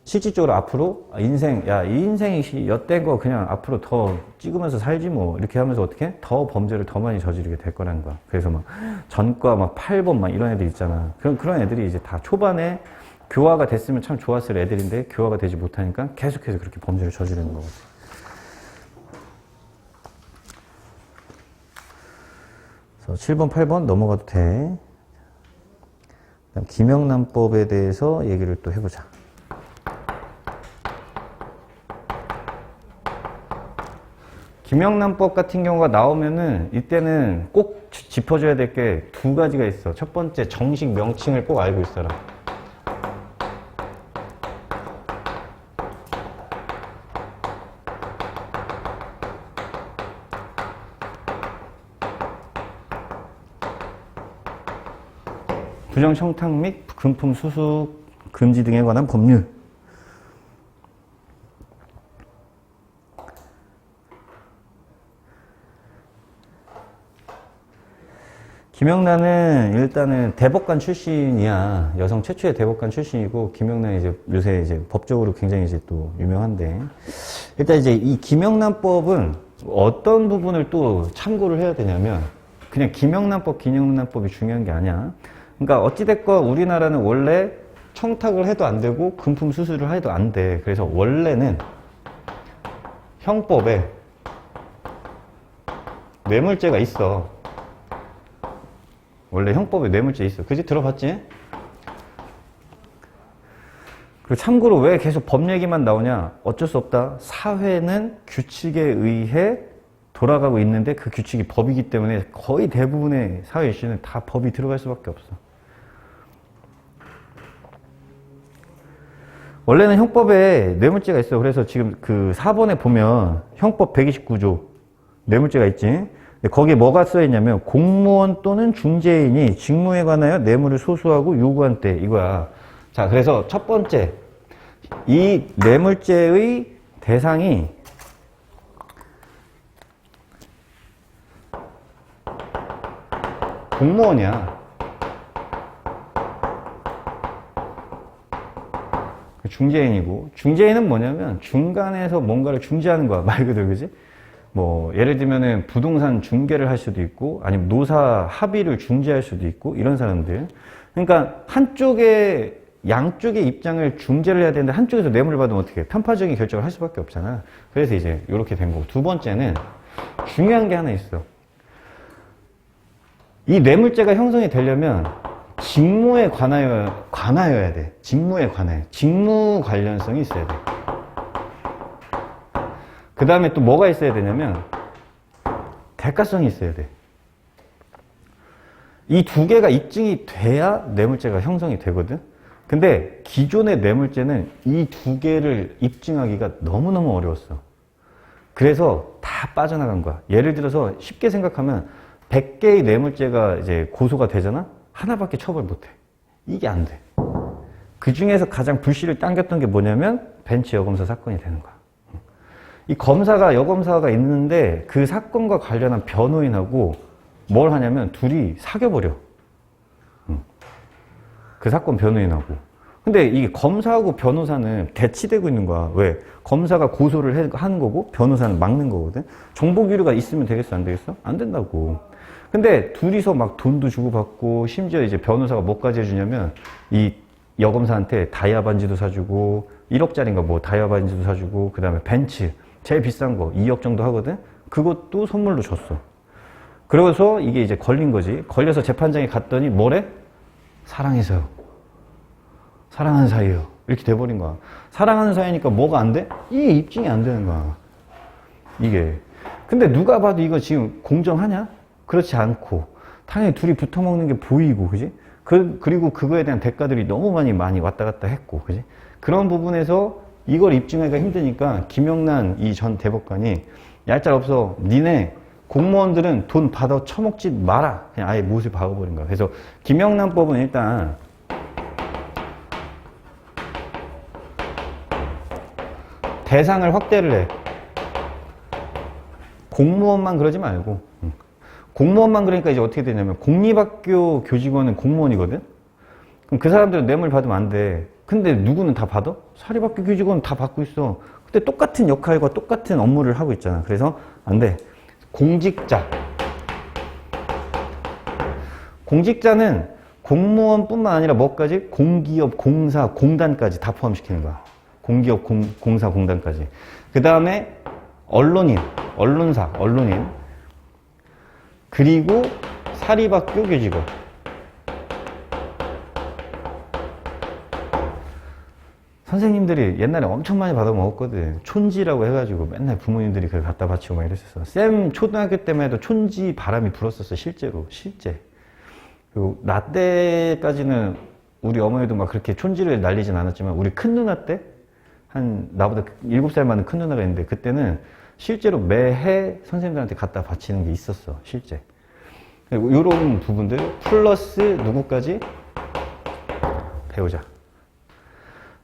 실질적으로 앞으로 인생, 야, 이 인생이 엿된 거 그냥 앞으로 더 찍으면서 살지 뭐 이렇게 하면서 어떻게? 더 범죄를 더 많이 저지르게 될 거라는 거야. 그래서 막 전과 막 8번 막 이런 애들 있잖아. 그런 애들이 이제 다 초반에 교화가 됐으면 참 좋았을 애들인데 교화가 되지 못하니까 계속해서 그렇게 범죄를 저지르는 거거든. 그래서 7번, 8번 넘어가도 돼. 그다음 김영란법에 대해서 얘기를 또 해보자. 김영란법 같은 경우가 나오면은 이때는 꼭 짚어줘야 될 게 두 가지가 있어. 첫 번째, 정식 명칭을 꼭 알고 있어라. 부정청탁 및 금품 수수 금지 등에 관한 법률. 김영란은 일단은 대법관 출신이야. 여성 최초의 대법관 출신이고, 김영란이 이제 요새 이제 법적으로 굉장히 이제 또 유명한데, 일단 이제 이 김영란법은 어떤 부분을 또 참고를 해야 되냐면, 그냥 김영란법이 중요한 게 아니야. 그러니까 어찌됐건 우리나라는 원래 청탁을 해도 안 되고 금품 수수를 해도 안 돼. 그래서 원래는 형법에 뇌물죄가 있어. 원래 형법에 뇌물죄 있어. 그지? 들어봤지? 그리고 참고로 왜 계속 법 얘기만 나오냐? 어쩔 수 없다. 사회는 규칙에 의해 돌아가고 있는데 그 규칙이 법이기 때문에 거의 대부분의 사회 이슈는 다 법이 들어갈 수밖에 없어. 원래는 형법에 뇌물죄가 있어. 그래서 지금 그 4번에 보면 형법 129조 뇌물죄가 있지. 거기에 뭐가 써있냐면 공무원 또는 중재인이 직무에 관하여 뇌물을 소수하고 요구한 때 이거야. 자, 그래서 첫 번째 이 뇌물죄의 대상이 공무원이야. 중재인이고, 중재인은 뭐냐면 중간에서 뭔가를 중재하는 거야. 말 그대로, 그지? 뭐 예를 들면은 부동산 중개를 할 수도 있고, 아니면 노사 합의를 중재할 수도 있고, 이런 사람들. 그러니까 한쪽에 양쪽의 입장을 중재를 해야 되는데 한쪽에서 뇌물을 받으면 어떻게 해? 편파적인 결정을 할 수밖에 없잖아. 그래서 이제 이렇게 된 거고, 두 번째는 중요한 게 하나 있어. 이 뇌물죄가 형성이 되려면 직무에 관하여야 돼. 직무에 관해. 직무 관련성이 있어야 돼. 그 다음에 또 뭐가 있어야 되냐면 대가성이 있어야 돼. 이 두 개가 입증이 돼야 뇌물죄가 형성이 되거든. 근데 기존의 뇌물죄는 이 두 개를 입증하기가 너무너무 어려웠어. 그래서 다 빠져나간 거야. 예를 들어서 쉽게 생각하면 100개의 뇌물죄가 이제 고소가 되잖아? 하나밖에 처벌 못 해. 이게 안 돼. 그 중에서 가장 불씨를 당겼던 게 뭐냐면 벤츠 여검사 사건이 되는 거야. 이 검사가, 여검사가 있는데 그 사건과 관련한 변호인하고 뭘 하냐면 둘이 사귀어버려. 그 사건 변호인하고. 근데 이게 검사하고 변호사는 대치되고 있는 거야. 왜? 검사가 고소를 하는 거고 변호사는 막는 거거든. 정보교류가 있으면 되겠어? 안 되겠어? 안 된다고. 근데 둘이서 막 돈도 주고받고 심지어 이제 변호사가 뭐까지 해주냐면 이 여검사한테 다이아 반지도 사주고 1억짜리인가 뭐 다이아 반지도 사주고 그 다음에 벤츠 제일 비싼 거 2억 정도 하거든. 그것도 선물로 줬어. 그래서 이게 이제 걸린 거지. 걸려서 재판장에 갔더니 뭐래? 사랑해서요. 사랑하는 사이예요. 이렇게 돼버린 거야. 사랑하는 사이니까 뭐가 안 돼? 이게 입증이 안 되는 거야. 이게. 근데 누가 봐도 이거 지금 공정하냐? 그렇지 않고 당연히 둘이 붙어먹는 게 보이고, 그지? 그리고 그거에 대한 대가들이 너무 많이 왔다 갔다 했고, 그지? 그런 부분에서 이걸 입증하기가 힘드니까 김영란 이 전 대법관이 얄짤없어. 니네 공무원들은 돈 받아 처먹지 마라. 그냥 아예 못을 박아버린 거야. 그래서 김영란법은 일단 대상을 확대를 해. 공무원만 그러지 말고. 공무원만 그러니까 이제 어떻게 되냐면 공립학교 교직원은 공무원이거든? 그럼 그 사람들은 뇌물 받으면 안 돼. 근데 누구는 다 받아? 사립학교 교직원은 다 받고 있어. 근데 똑같은 역할과 똑같은 업무를 하고 있잖아. 그래서 안 돼. 공직자. 공직자는 공무원뿐만 아니라 뭐까지? 공기업, 공사, 공단까지 다 포함시키는 거야. 공기업, 공사, 공단까지. 그 다음에 언론인, 언론사, 언론인. 그리고 사립학교 교직원. 선생님들이 옛날에 엄청 많이 받아 먹었거든. 촌지라고 해가지고 맨날 부모님들이 그걸 갖다 바치고 막 이랬었어. 쌤 초등학교 때만 해도 촌지 바람이 불었었어. 실제로. 실제. 그리고 나 때까지는 우리 어머니도 막 그렇게 촌지를 날리진 않았지만 우리 큰 누나 때 한 나보다 7살 많은 큰 누나가 있는데 그때는 실제로 매해 선생님들한테 갖다 바치는 게 있었어. 실제. 이런 부분들 플러스 누구까지? 배우자.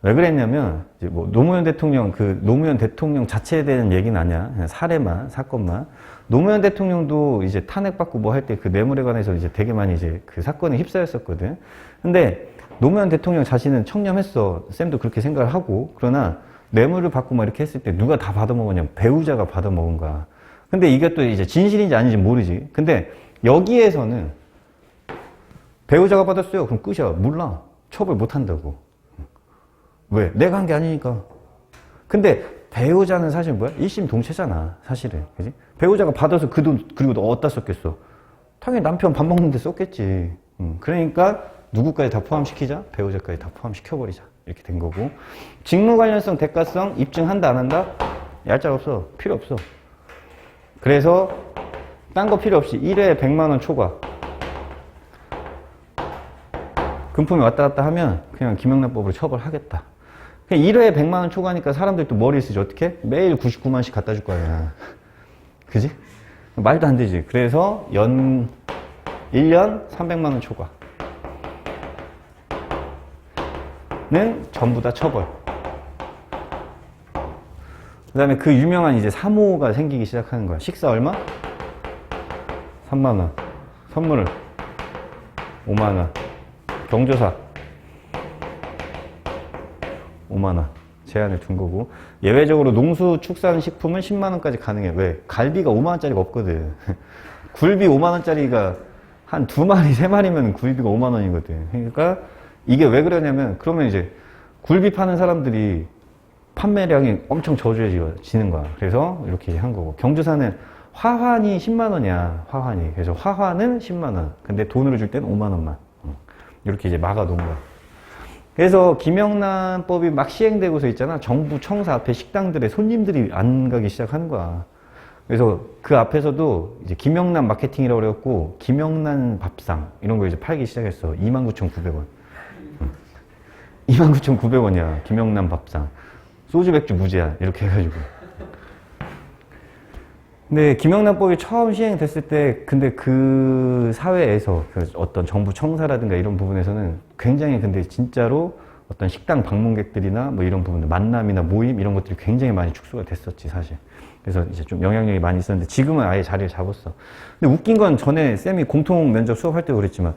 왜 그랬냐면 이제 뭐 노무현 대통령 그 노무현 대통령 자체에 대한 얘기는 아니야. 그냥 사례만 사건만. 노무현 대통령도 이제 탄핵받고 뭐 할 때 그 뇌물에 관해서 이제 되게 많이 이제 그 사건에 휩싸였었거든. 근데 노무현 대통령 자신은 청렴했어. 쌤도 그렇게 생각을 하고. 그러나 뇌물을 받고 막 이렇게 했을 때 누가 다 받아먹었냐면 배우자가 받아먹은 거야. 근데 이게 또 이제 진실인지 아닌지 모르지. 근데 여기에서는 배우자가 받았어요. 그럼 끝이야. 몰라. 처벌 못 한다고. 왜? 내가 한 게 아니니까. 근데 배우자는 사실 뭐야? 일심동체잖아. 사실은. 그지? 배우자가 받아서 그 돈, 그리고 너 어디다 썼겠어? 당연히 남편 밥 먹는데 썼겠지. 그러니까 누구까지 다 포함시키자? 배우자까지 다 포함시켜버리자. 이렇게 된 거고. 직무 관련성, 대가성 입증한다, 안 한다? 얄짤없어. 필요 없어. 그래서 딴 거 필요 없이 1회 100만 원 초과. 금품이 왔다 갔다 하면 그냥 김영란법으로 처벌하겠다. 그냥 1회에 100만 원 초과니까 사람들이 또 머리를 쓰지. 어떻게? 매일 99만씩 갖다 줄 거 아니야. 그지? 말도 안 되지. 그래서 1년 300만 원 초과. 는 전부 다 처벌. 그 다음에 그 유명한 이제 3호가 생기기 시작하는 거야. 식사 얼마? 3만 원. 선물 5만 원. 경조사 5만 원. 제한을 둔 거고. 예외적으로 농수축산식품은 10만 원까지 가능해. 왜? 갈비가 5만 원짜리가 없거든. 굴비 5만 원짜리가 한 2마리, 3마리면 굴비가 5만 원이거든. 그러니까 이게 왜 그러냐면 그러면 이제 굴비 파는 사람들이 판매량이 엄청 저조해지는 거야. 그래서 이렇게 한 거고. 경조사는 화환이 10만 원이야. 화환이. 그래서 화환은 10만 원. 근데 돈으로 줄 때는 5만 원만. 이렇게 이제 막아 놓은 거야. 그래서 김영란법이 막 시행되고서 있잖아. 정부 청사 앞에 식당들에 손님들이 안 가기 시작하는 거야. 그래서 그 앞에서도 이제 김영란 마케팅이라고 그래갖고 김영란 밥상 이런 거 이제 팔기 시작했어. 29,900원. 29,900원이야. 김영란 밥상. 소주 맥주 무제한 이렇게 해가지고. 근데 김영란법이 처음 시행됐을 때 근데 그 사회에서 그 어떤 정부 청사라든가 이런 부분에서는 굉장히 근데 진짜로 어떤 식당 방문객들이나 뭐 이런 부분들 만남이나 모임 이런 것들이 굉장히 많이 축소가 됐었지 사실. 그래서 이제 좀 영향력이 많이 있었는데 지금은 아예 자리를 잡았어. 근데 웃긴 건 전에 쌤이 공통 면접 수업할 때 그랬지만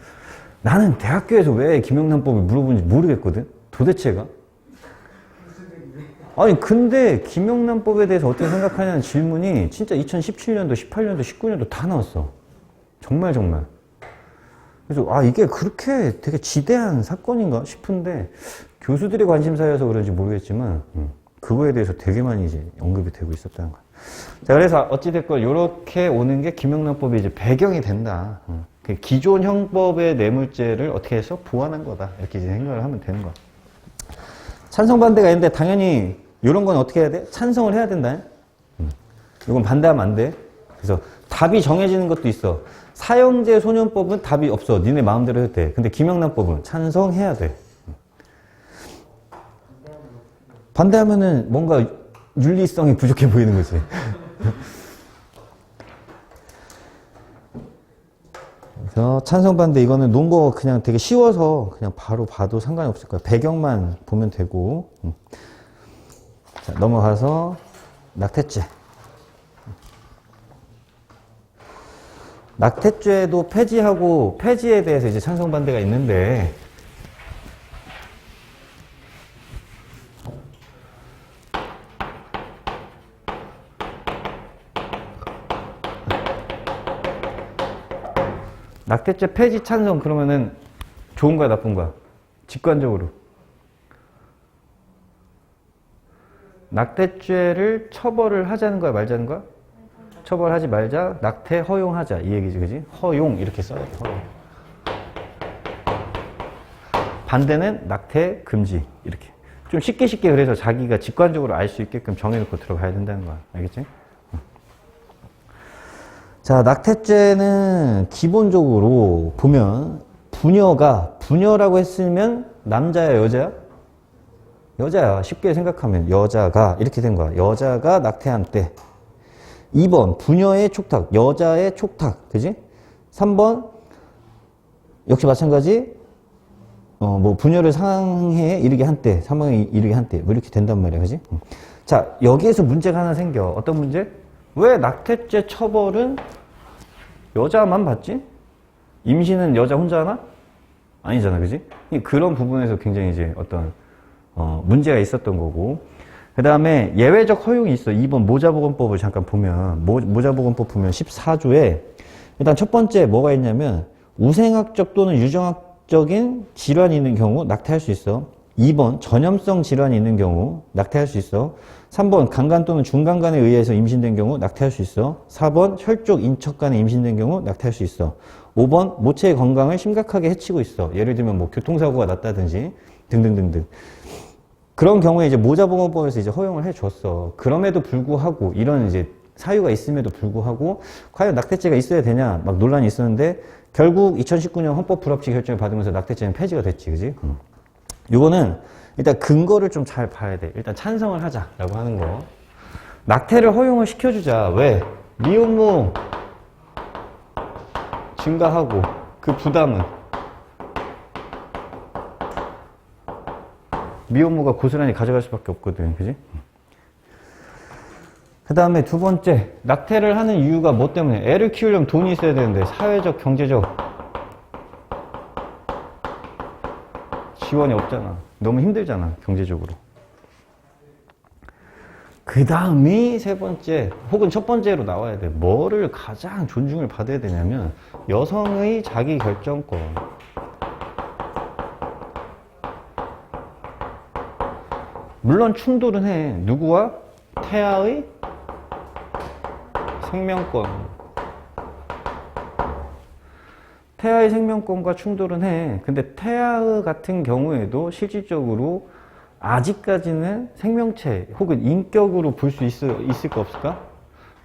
나는 대학교에서 왜 김영란법을 물어보는지 모르겠거든. 도대체가. 아니 근데 김영란법에 대해서 어떻게 생각하냐는 질문이 진짜 2017년도, 18년도, 19년도 다 나왔어. 정말. 그래서 아 이게 그렇게 되게 지대한 사건인가 싶은데 교수들의 관심사여서 그런지 모르겠지만 그거에 대해서 되게 많이 이제 언급이 되고 있었다는 거야. 자 그래서 어찌됐건 이렇게 오는 게 김영란법이 이제 배경이 된다. 그 기존 형법의 뇌물죄를 어떻게 해서 보완한 거다. 이렇게 이제 생각을 하면 되는 거야. 찬성 반대가 있는데 당연히 이런 건 어떻게 해야 돼? 찬성을 해야 된다. 이건 반대하면 안 돼. 그래서 답이 정해지는 것도 있어. 사형제 소년법은 답이 없어. 니네 마음대로 해도 돼. 근데 김영란법은 찬성해야 돼. 반대하면은 뭔가 윤리성이 부족해 보이는 거지. 그래서 찬성 반대 이거는 논거 그냥 되게 쉬워서 그냥 바로 봐도 상관이 없을 거야. 배경만 보면 되고. 자, 넘어가서 낙태죄. 낙태죄도 폐지하고 폐지에 대해서 이제 찬성 반대가 있는데 낙태죄 폐지 찬성 그러면은 좋은 거야 나쁜 거야? 직관적으로 낙태죄를 처벌을 하자는 거야 말자는 거야? 처벌하지 말자, 낙태 허용하자 이 얘기지, 그지? 허용 이렇게 써야 돼. 허용. 반대는 낙태 금지 이렇게 좀 쉽게 그래서 자기가 직관적으로 알 수 있게끔 정해놓고 들어가야 된다는 거야, 알겠지? 자, 낙태죄는 기본적으로 보면 부녀라고 했으면 남자야 여자야? 여자야. 쉽게 생각하면 여자가 이렇게 된 거야. 여자가 낙태한 때. 2번 부녀의 촉탁, 여자의 촉탁, 그지? 3번 역시 마찬가지. 뭐 부녀를 상해에 이르게 한 때, 사망에 이르게 한 때, 뭐 이렇게 된단 말이야, 그지? 자, 여기에서 문제가 하나 생겨. 어떤 문제? 왜 낙태죄 처벌은 여자만 받지? 임신은 여자 혼자 하나? 아니잖아, 그지? 그런 부분에서 굉장히 이제 어떤 문제가 있었던 거고. 그 다음에 예외적 허용이 있어. 2번 모자보건법을 잠깐 보면 모자보건법 보면 14조에 일단 첫 번째 뭐가 있냐면 우생학적 또는 유정학적인 질환이 있는 경우 낙태할 수 있어. 2번 전염성 질환이 있는 경우 낙태할 수 있어. 3번 강간 또는 중간간에 의해서 임신된 경우 낙태할 수 있어. 4번 혈족 인척간에 임신된 경우 낙태할 수 있어. 5번 모체의 건강을 심각하게 해치고 있어. 예를 들면 뭐 교통사고가 났다든지 등등등등. 그런 경우에 이제 모자보건법에서 이제 허용을 해줬어. 그럼에도 불구하고 이런 이제 사유가 있음에도 불구하고 과연 낙태죄가 있어야 되냐 막 논란이 있었는데 결국 2019년 헌법 불합치 결정을 받으면서 낙태죄는 폐지가 됐지, 그지? 이거는 일단 근거를 좀 잘 봐야 돼. 일단 찬성을 하자라고 하는 거. 낙태를 허용을 시켜주자. 왜? 미혼모 증가하고 그 부담은 미혼모가 고스란히 가져갈 수밖에 없거든, 그지? 그 다음에 두 번째, 낙태를 하는 이유가 뭐 때문에? 애를 키우려면 돈이 있어야 되는데 사회적, 경제적 지원이 없잖아. 너무 힘들잖아, 경제적으로. 그 다음이 세 번째, 혹은 첫 번째로 나와야 돼. 뭐를 가장 존중을 받아야 되냐면 여성의 자기 결정권. 물론 충돌은 해. 누구와? 태아의 생명권. 태아의 생명권과 충돌은 해. 근데 태아 같은 경우에도 실질적으로 아직까지는 생명체 혹은 인격으로 볼 수 있을까 없을까?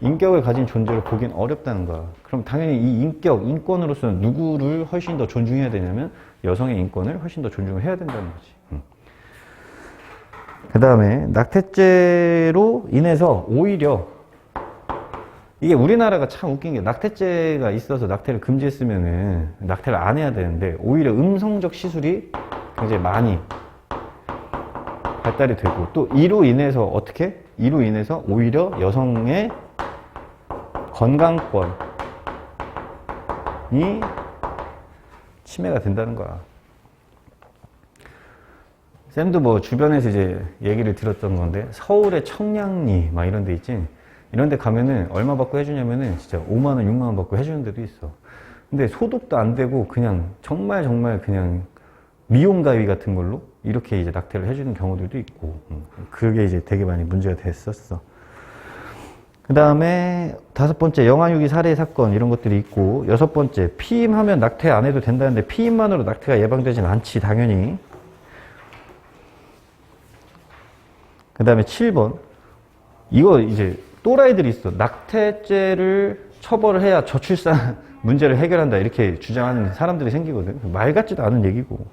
인격을 가진 존재로 보긴 어렵다는 거야. 그럼 당연히 이 인권으로서는 누구를 훨씬 더 존중해야 되냐면 여성의 인권을 훨씬 더 존중을 해야 된다는 거지. 그 다음에 낙태죄로 인해서 오히려 이게 우리나라가 참 웃긴 게 낙태죄가 있어서 낙태를 금지했으면은 낙태를 안 해야 되는데 오히려 음성적 시술이 굉장히 많이 발달이 되고 또 이로 인해서 어떻게? 이로 인해서 오히려 여성의 건강권이 침해가 된다는 거야. 쌤도 뭐 주변에서 이제 얘기를 들었던 건데 서울의 청량리 막 이런 데 있지? 이런 데 가면은 얼마 받고 해주냐면은 진짜 5만 원, 6만 원 받고 해주는 데도 있어. 근데 소독도 안 되고 그냥 정말 그냥 미용 가위 같은 걸로 이렇게 이제 낙태를 해주는 경우들도 있고 그게 이제 되게 많이 문제가 됐었어. 그 다음에 5번째 영아유기 살해 사건 이런 것들이 있고 6번째 피임하면 낙태 안 해도 된다는데 피임만으로 낙태가 예방되진 않지 당연히. 그 다음에 7번 이거 이제 또라이들이 있어. 낙태죄를 처벌을 해야 저출산 문제를 해결한다 이렇게 주장하는 사람들이 생기거든. 말 같지도 않은 얘기고.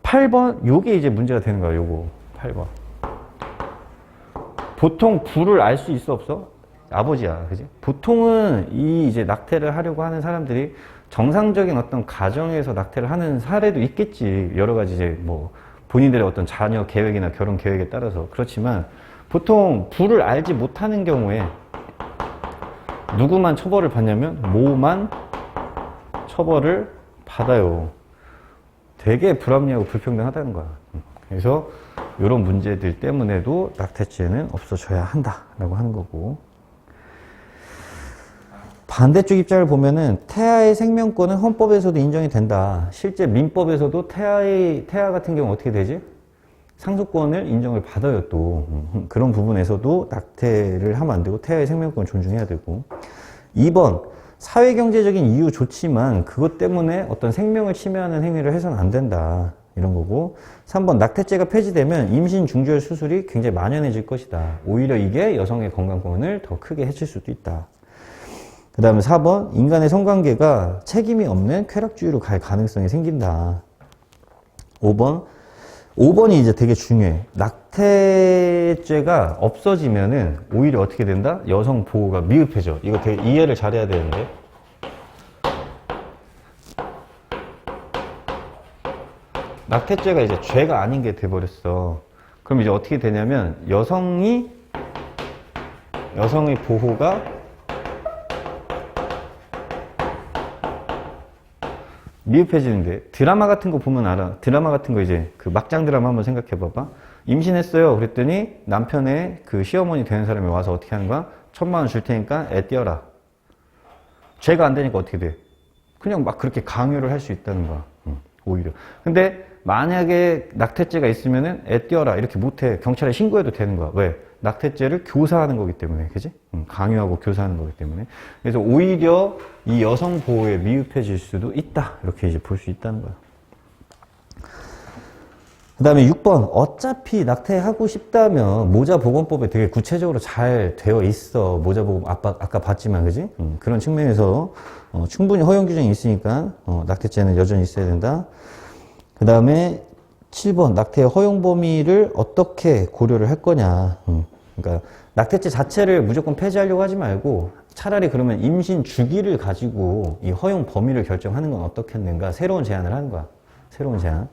8번 요게 이제 문제가 되는 거야. 요거 8번 보통 부를 알 수 있어 없어? 아버지야, 그지? 보통은 이 이제 낙태를 하려고 하는 사람들이 정상적인 어떤 가정에서 낙태를 하는 사례도 있겠지. 여러 가지 이제 뭐 본인들의 어떤 자녀 계획이나 결혼 계획에 따라서. 그렇지만 보통 부를 알지 못하는 경우에 누구만 처벌을 받냐면 모만 처벌을 받아요. 되게 불합리하고 불평등하다는 거야. 그래서 이런 문제들 때문에도 낙태죄는 없어져야 한다라고 하는 거고. 반대쪽 입장을 보면은 태아의 생명권은 헌법에서도 인정이 된다. 실제 민법에서도 태아 같은 경우 어떻게 되지? 상속권을 인정을 받아요 또. 그런 부분에서도 낙태를 하면 안 되고 태아의 생명권을 존중해야 되고. 2번 사회경제적인 이유 좋지만 그것 때문에 어떤 생명을 침해하는 행위를 해서는 안 된다. 이런 거고. 3번 낙태죄가 폐지되면 임신 중지혈 수술이 굉장히 만연해질 것이다. 오히려 이게 여성의 건강권을 더 크게 해칠 수도 있다. 그 다음에 4번 인간의 성관계가 책임이 없는 쾌락주의로 갈 가능성이 생긴다. 5번이 이제 되게 중요해. 낙태죄가 없어지면은 오히려 어떻게 된다? 여성 보호가 미흡해져. 이거 되게 이해를 잘해야 되는데. 낙태죄가 이제 죄가 아닌 게 돼버렸어. 그럼 이제 어떻게 되냐면 여성의 보호가 미흡해지는데 드라마 같은 거 보면 알아. 드라마 같은 거 이제 그 막장 드라마 한번 생각해 봐봐. 임신했어요. 그랬더니 남편의 그 시어머니 되는 사람이 와서 어떻게 하는 거야? 1,000만 원 줄 테니까 애 떼어라. 죄가 안 되니까 어떻게 돼? 그냥 막 그렇게 강요를 할 수 있다는 거야. 오히려. 근데 만약에 낙태죄가 있으면은 애 떼어라 이렇게 못해. 경찰에 신고해도 되는 거야. 왜? 낙태죄를 교사하는 거기 때문에, 그지? 강요하고 교사하는 거기 때문에. 그래서 오히려 이 여성 보호에 미흡해질 수도 있다. 이렇게 이제 볼 수 있다는 거야. 그 다음에 6번. 어차피 낙태하고 싶다면 모자보건법에 되게 구체적으로 잘 되어 있어. 모자보건 아까 봤지만, 그지? 그런 측면에서 충분히 허용 규정이 있으니까 낙태죄는 여전히 있어야 된다. 그 다음에 7번. 낙태의 허용 범위를 어떻게 고려를 할 거냐. 그러니까 낙태죄 자체를 무조건 폐지하려고 하지 말고 차라리 그러면 임신 주기를 가지고 이 허용 범위를 결정하는 건 어떻겠는가. 새로운 제안을 하는 거야. 새로운 제안.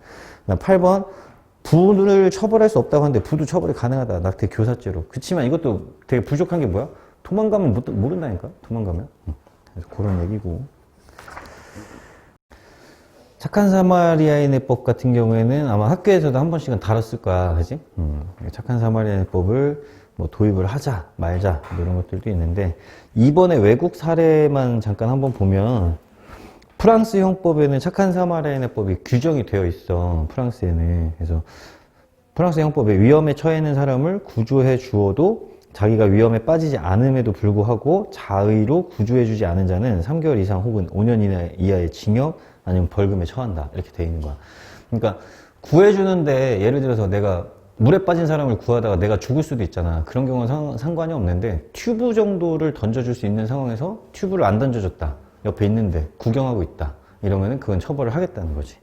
8번. 부를 처벌할 수 없다고 하는데 부도 처벌이 가능하다. 낙태 교사죄로. 그치만 이것도 되게 부족한 게 뭐야? 도망가면 모른다니까. 도망가면. 그래서 그런 얘기고. 착한 사마리아인의법 같은 경우에는 아마 학교에서도 한 번씩은 다뤘을 거야. 그지? 착한 사마리아인의법을 뭐 도입을 하자, 말자, 뭐 이런 것들도 있는데, 이번에 외국 사례만 잠깐 한번 보면, 프랑스 형법에는 착한 사마리아인의법이 규정이 되어 있어. 프랑스에는. 그래서 프랑스 형법에 위험에 처해 있는 사람을 구조해 주어도 자기가 위험에 빠지지 않음에도 불구하고 자의로 구조해주지 않은 자는 3개월 이상 혹은 5년 이하의 징역 아니면 벌금에 처한다. 이렇게 돼 있는 거야. 그러니까 구해주는데 예를 들어서 내가 물에 빠진 사람을 구하다가 내가 죽을 수도 있잖아. 그런 경우는 상관이 없는데 튜브 정도를 던져줄 수 있는 상황에서 튜브를 안 던져줬다. 옆에 있는데 구경하고 있다. 이러면은 그건 처벌을 하겠다는 거지.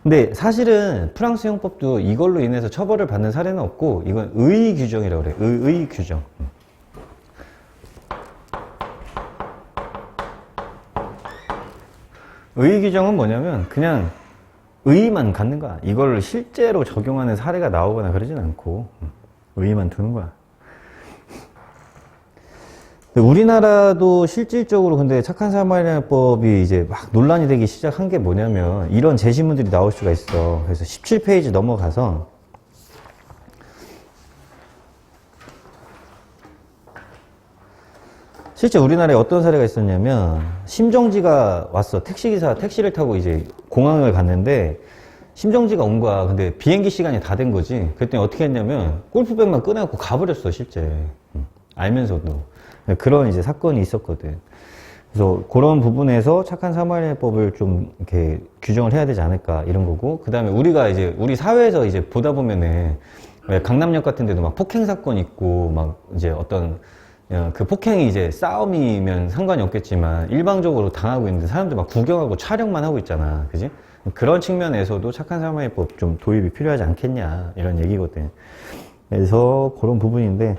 근데 사실은 프랑스 형법도 이걸로 인해서 처벌을 받는 사례는 없고 이건 의의 규정이라고 그래. 의의 규정. 의의 규정은 뭐냐면 그냥 의의만 갖는 거야. 이걸 실제로 적용하는 사례가 나오거나 그러진 않고 의의만 두는 거야. 우리나라도 실질적으로 근데 착한 사마리아인법이 이제 막 논란이 되기 시작한 게 뭐냐면 이런 제시문들이 나올 수가 있어. 그래서 17페이지 넘어가서 실제 우리나라에 어떤 사례가 있었냐면 심정지가 왔어. 택시기사 택시를 타고 이제 공항을 갔는데 심정지가 온 거야. 근데 비행기 시간이 다 된 거지. 그랬더니 어떻게 했냐면 골프백만 꺼내갖고 가버렸어 실제. 알면서도. 그런 이제 사건이 있었거든. 그래서 그런 부분에서 착한 사마리아인법을 좀 이렇게 규정을 해야 되지 않을까 이런 거고, 그 다음에 우리가 이제 우리 사회에서 이제 보다 보면은 왜 강남역 같은 데도 막 폭행 사건 있고 막 이제 어떤 그 폭행이 이제 싸움이면 상관이 없겠지만 일방적으로 당하고 있는데 사람들 막 구경하고 촬영만 하고 있잖아. 그지? 그런 측면에서도 착한 사마리아인법 좀 도입이 필요하지 않겠냐 이런 얘기거든. 그래서 그런 부분인데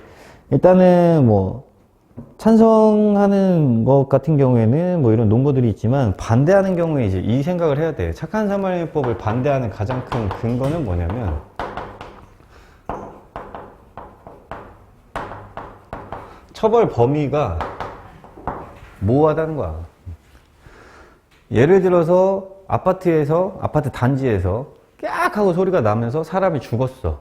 일단은 뭐 찬성하는 것 같은 경우에는 뭐 이런 논거들이 있지만 반대하는 경우에 이제 이 생각을 해야 돼. 착한 사마리아인법을 반대하는 가장 큰 근거는 뭐냐면 처벌 범위가 모호하다는 거야. 예를 들어서 아파트 단지에서 깨악 하고 소리가 나면서 사람이 죽었어.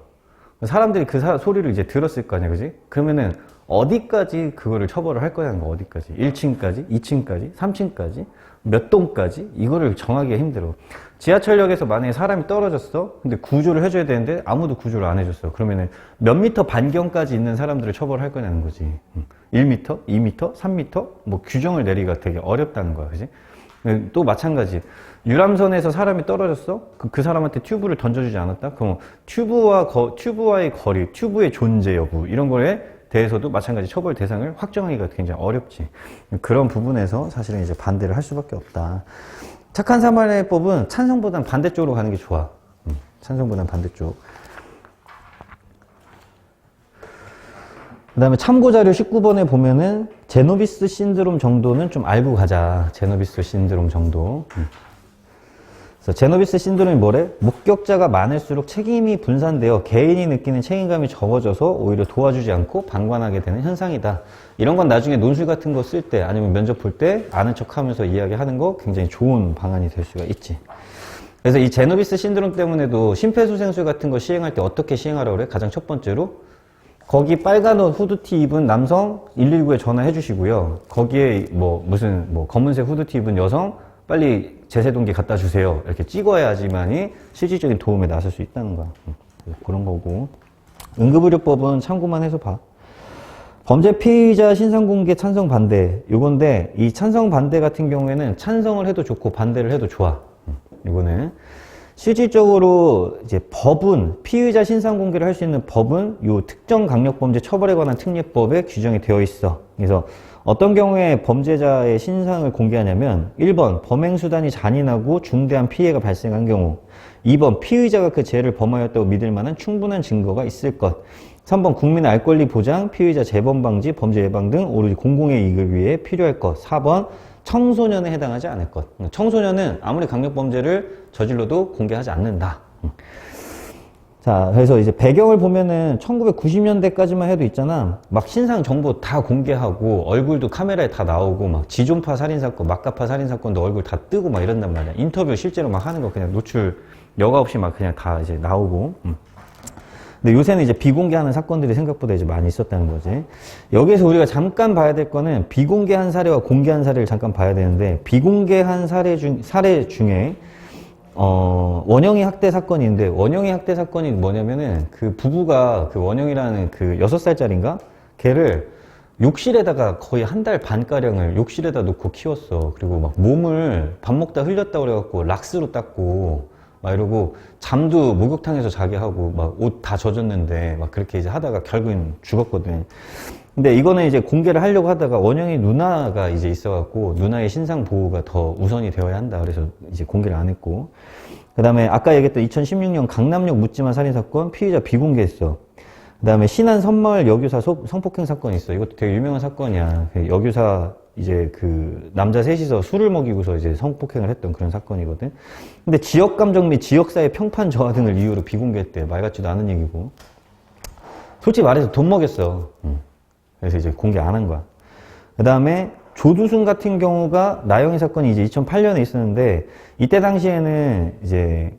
사람들이 그 소리를 이제 들었을 거 아니야, 그지? 그러면은 어디까지 그거를 처벌을 할 거냐는 거, 어디까지? 1층까지? 2층까지? 3층까지? 몇 동까지? 이거를 정하기가 힘들어. 지하철역에서 만약에 사람이 떨어졌어? 근데 구조를 해줘야 되는데 아무도 구조를 안 해줬어. 그러면은 몇 미터 반경까지 있는 사람들을 처벌할 거냐는 거지. 1미터? 2미터? 3미터? 뭐 규정을 내리기가 되게 어렵다는 거야, 그지? 또 마찬가지. 유람선에서 사람이 떨어졌어? 그 사람한테 튜브를 던져주지 않았다? 그럼 튜브와의 거리, 튜브의 존재 여부, 이런 거에 대해서도 마찬가지 처벌 대상을 확정하기가 굉장히 어렵지. 그런 부분에서 사실은 이제 반대를 할 수밖에 없다. 착한 사마리아인법은 찬성보단 반대쪽으로 가는 게 좋아. 찬성보단 반대쪽. 그 다음에 참고자료 19번에 보면은 제노비스 신드롬 정도는 좀 알고 가자. 제노비스 신드롬 정도. 그래서 제노비스 신드롬이 뭐래? 목격자가 많을수록 책임이 분산되어 개인이 느끼는 책임감이 적어져서 오히려 도와주지 않고 방관하게 되는 현상이다. 이런 건 나중에 논술 같은 거 쓸 때 아니면 면접 볼 때 아는 척 하면서 이야기하는 거 굉장히 좋은 방안이 될 수가 있지. 그래서 이 제노비스 신드롬 때문에도 심폐소생술 같은 거 시행할 때 어떻게 시행하라고 그래? 가장 첫 번째로 거기 빨간 옷 후드티 입은 남성 119에 전화해 주시고요. 거기에 무슨 검은색 후드티 입은 여성 빨리 제세동기 갖다 주세요. 이렇게 찍어야지만이 실질적인 도움에 나설 수 있다는 거야. 그런 거고. 응급의료법은 참고만 해서 봐. 범죄 피의자 신상공개 찬성 반대. 요건데 이 찬성 반대 같은 경우에는 찬성을 해도 좋고 반대를 해도 좋아. 이거는 실질적으로 이제 법은 피의자 신상 공개를 할 수 있는 법은 요 특정 강력범죄 처벌에 관한 특례법에 규정이 되어 있어. 그래서 어떤 경우에 범죄자의 신상을 공개하냐면 1번 범행수단이 잔인하고 중대한 피해가 발생한 경우, 2번 피의자가 그 죄를 범하였다고 믿을 만한 충분한 증거가 있을 것, 3번 국민의 알 권리 보장, 피의자 재범 방지, 범죄 예방 등 오로지 공공의 이익을 위해 필요할 것, 4번 청소년에 해당하지 않을 것. 청소년은 아무리 강력범죄를 저질러도 공개하지 않는다. 자, 그래서 이제 배경을 보면은 1990년대까지만 해도 있잖아. 막 신상 정보 다 공개하고 얼굴도 카메라에 다 나오고 막 지존파 살인사건, 막가파 살인사건도 얼굴 다 뜨고 막 이런단 말이야. 인터뷰 실제로 막 하는 거 그냥 노출 여과 없이 막 그냥 다 이제 나오고. 근데 요새는 이제 비공개하는 사건들이 생각보다 이제 많이 있었다는 거지. 여기에서 우리가 잠깐 봐야 될 거는 비공개한 사례와 공개한 사례를 잠깐 봐야 되는데, 비공개한 사례 중에 원영이 학대 사건이 있는데, 원영이 학대 사건이 뭐냐면은 그 부부가 그 원영이라는 그 6살짜리인가? 걔를 욕실에다가 거의 한 달 반가량을 욕실에다 놓고 키웠어. 그리고 막 몸을 밥 먹다 흘렸다 그래갖고 락스로 닦고 막 이러고 잠도 목욕탕에서 자게 하고 막 옷 다 젖었는데 막 그렇게 이제 하다가 결국엔 죽었거든. 근데 이거는 이제 공개를 하려고 하다가 원영이 누나가 이제 있어갖고 누나의 신상 보호가 더 우선이 되어야 한다. 그래서 이제 공개를 안 했고. 그 다음에 아까 얘기했던 2016년 강남역 묻지마 살인사건 피의자 비공개했어. 그 다음에 신안 선마을 여교사 성폭행 사건이 있어. 이것도 되게 유명한 사건이야. 여교사 이제 그 남자 셋이서 술을 먹이고서 이제 성폭행을 했던 그런 사건이거든. 근데 지역 감정 및 지역사회 평판 저하 등을 이유로 비공개했대. 말 같지도 않은 얘기고. 솔직히 말해서 돈 먹였어. 그래서 이제 공개 안 한 거야. 그 다음에 조두순 같은 경우가 나영이 사건이 이제 2008년에 있었는데 이때 당시에는 이제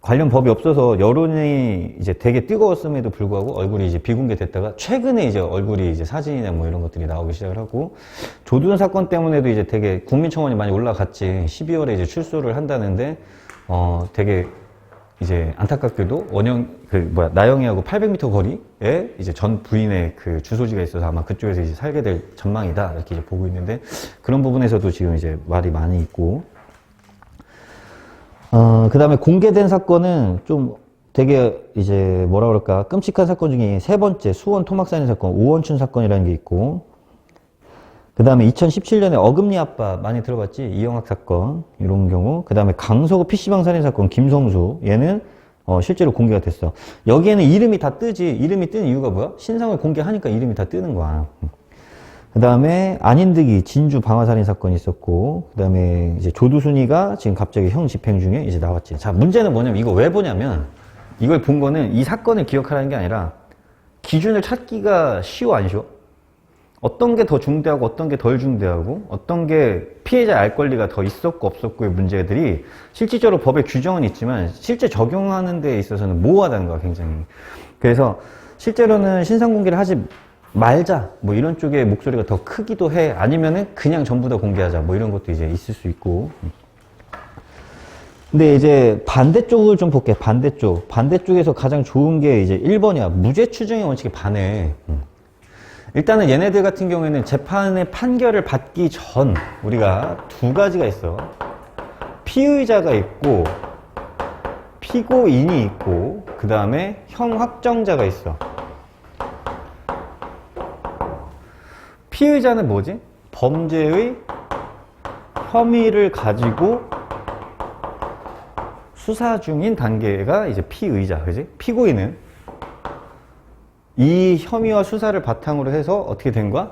관련 법이 없어서 여론이 이제 되게 뜨거웠음에도 불구하고 얼굴이 이제 비공개됐다가 최근에 이제 얼굴이 이제 사진이나 뭐 이런 것들이 나오기 시작을 하고 조두순 사건 때문에도 이제 되게 국민청원이 많이 올라갔지. 12월에 이제 출소를 한다는데 되게 이제 안타깝게도 나영이하고 800m 거리에 이제 전 부인의 그 주소지가 있어서 아마 그쪽에서 이제 살게 될 전망이다 이렇게 이제 보고 있는데 그런 부분에서도 지금 이제 말이 많이 있고. 그 다음에 공개된 사건은 좀 되게 이제 뭐라 그럴까 끔찍한 사건 중에 세 번째 수원 토막살인 사건 오원춘 사건이라는 게 있고 그 다음에 2017년에 어금니 아빠 많이 들어봤지? 이영학 사건 이런 경우 그 다음에 강서구 PC방 살인 사건 김성수 얘는 실제로 공개가 됐어. 여기에는 이름이 다 뜨지. 이름이 뜨는 이유가 뭐야? 신상을 공개하니까 이름이 다 뜨는 거야. 그 다음에 안인득이 진주 방화살인 사건이 있었고, 그 다음에 이제 조두순이가 지금 갑자기 형 집행 중에 이제 나왔지. 자, 문제는 뭐냐면 이거 왜 보냐면 이걸 본 거는 이 사건을 기억하라는 게 아니라 기준을 찾기가 쉬워 안 쉬워? 어떤 게 더 중대하고 어떤 게 덜 중대하고 어떤 게 피해자의 알 권리가 더 있었고 없었고의 문제들이 실질적으로 법의 규정은 있지만 실제 적용하는 데 있어서는 모호하다는 거야 굉장히. 그래서 실제로는 신상 공개를 하지 말자 뭐 이런 쪽의 목소리가 더 크기도 해. 아니면은 그냥 전부 다 공개하자 뭐 이런 것도 이제 있을 수 있고. 근데 이제 반대쪽을 좀 볼게. 반대쪽에서 가장 좋은 게 이제 1번이야 무죄 추정의 원칙에 반해. 일단은 얘네들 같은 경우에는 재판의 판결을 받기 전 우리가 두 가지가 있어. 피의자가 있고 피고인이 있고 그 다음에 형 확정자가 있어. 피의자는 뭐지? 범죄의 혐의를 가지고 수사 중인 단계가 이제 피의자, 그지? 피고인은 이 혐의와 수사를 바탕으로 해서 어떻게 된 거야?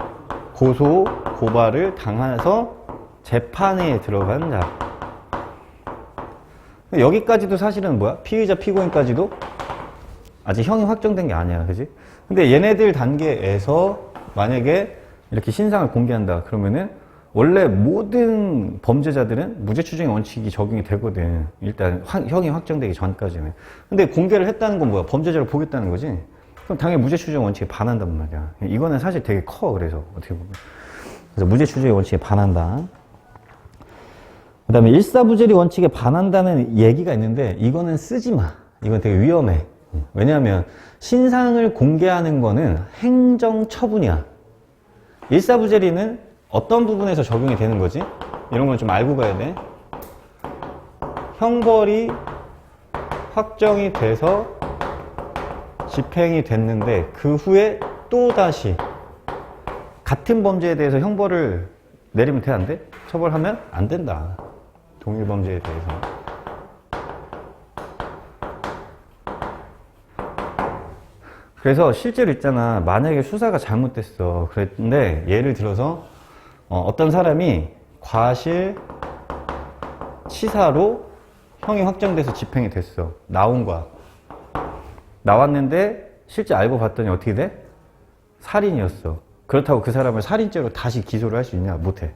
고소, 고발을 당해서 재판에 들어간 자. 여기까지도 사실은 뭐야? 피의자, 피고인까지도 아직 형이 확정된 게 아니야, 그지? 근데 얘네들 단계에서 만약에 이렇게 신상을 공개한다 그러면은 원래 모든 범죄자들은 무죄 추정의 원칙이 적용이 되거든. 일단 형이 확정되기 전까지는. 근데 공개를 했다는 건 뭐야? 범죄자를 보겠다는 거지. 그럼 당연히 무죄 추정 원칙에 반한단 말이야. 이거는 사실 되게 커. 그래서 어떻게 보면 그래서 무죄 추정의 원칙에 반한다. 그 다음에 일사부재리 원칙에 반한다는 얘기가 있는데 이거는 쓰지 마. 이건 되게 위험해. 왜냐하면 신상을 공개하는 거는 행정처분이야. 일사부재리는 어떤 부분에서 적용이 되는 거지? 이런 건 좀 알고 가야 돼. 형벌이 확정이 돼서 집행이 됐는데 그 후에 또다시 같은 범죄에 대해서 형벌을 내리면 돼? 안 돼? 처벌하면 안 된다. 동일 범죄에 대해서. 그래서 실제로 있잖아. 만약에 수사가 잘못됐어. 그랬는데 예를 들어서 어떤 사람이 과실 치사로 형이 확정돼서 집행이 됐어. 나온 거야. 나왔는데 실제 알고 봤더니 어떻게 돼? 살인이었어. 그렇다고 그 사람을 살인죄로 다시 기소를 할 수 있냐? 못해.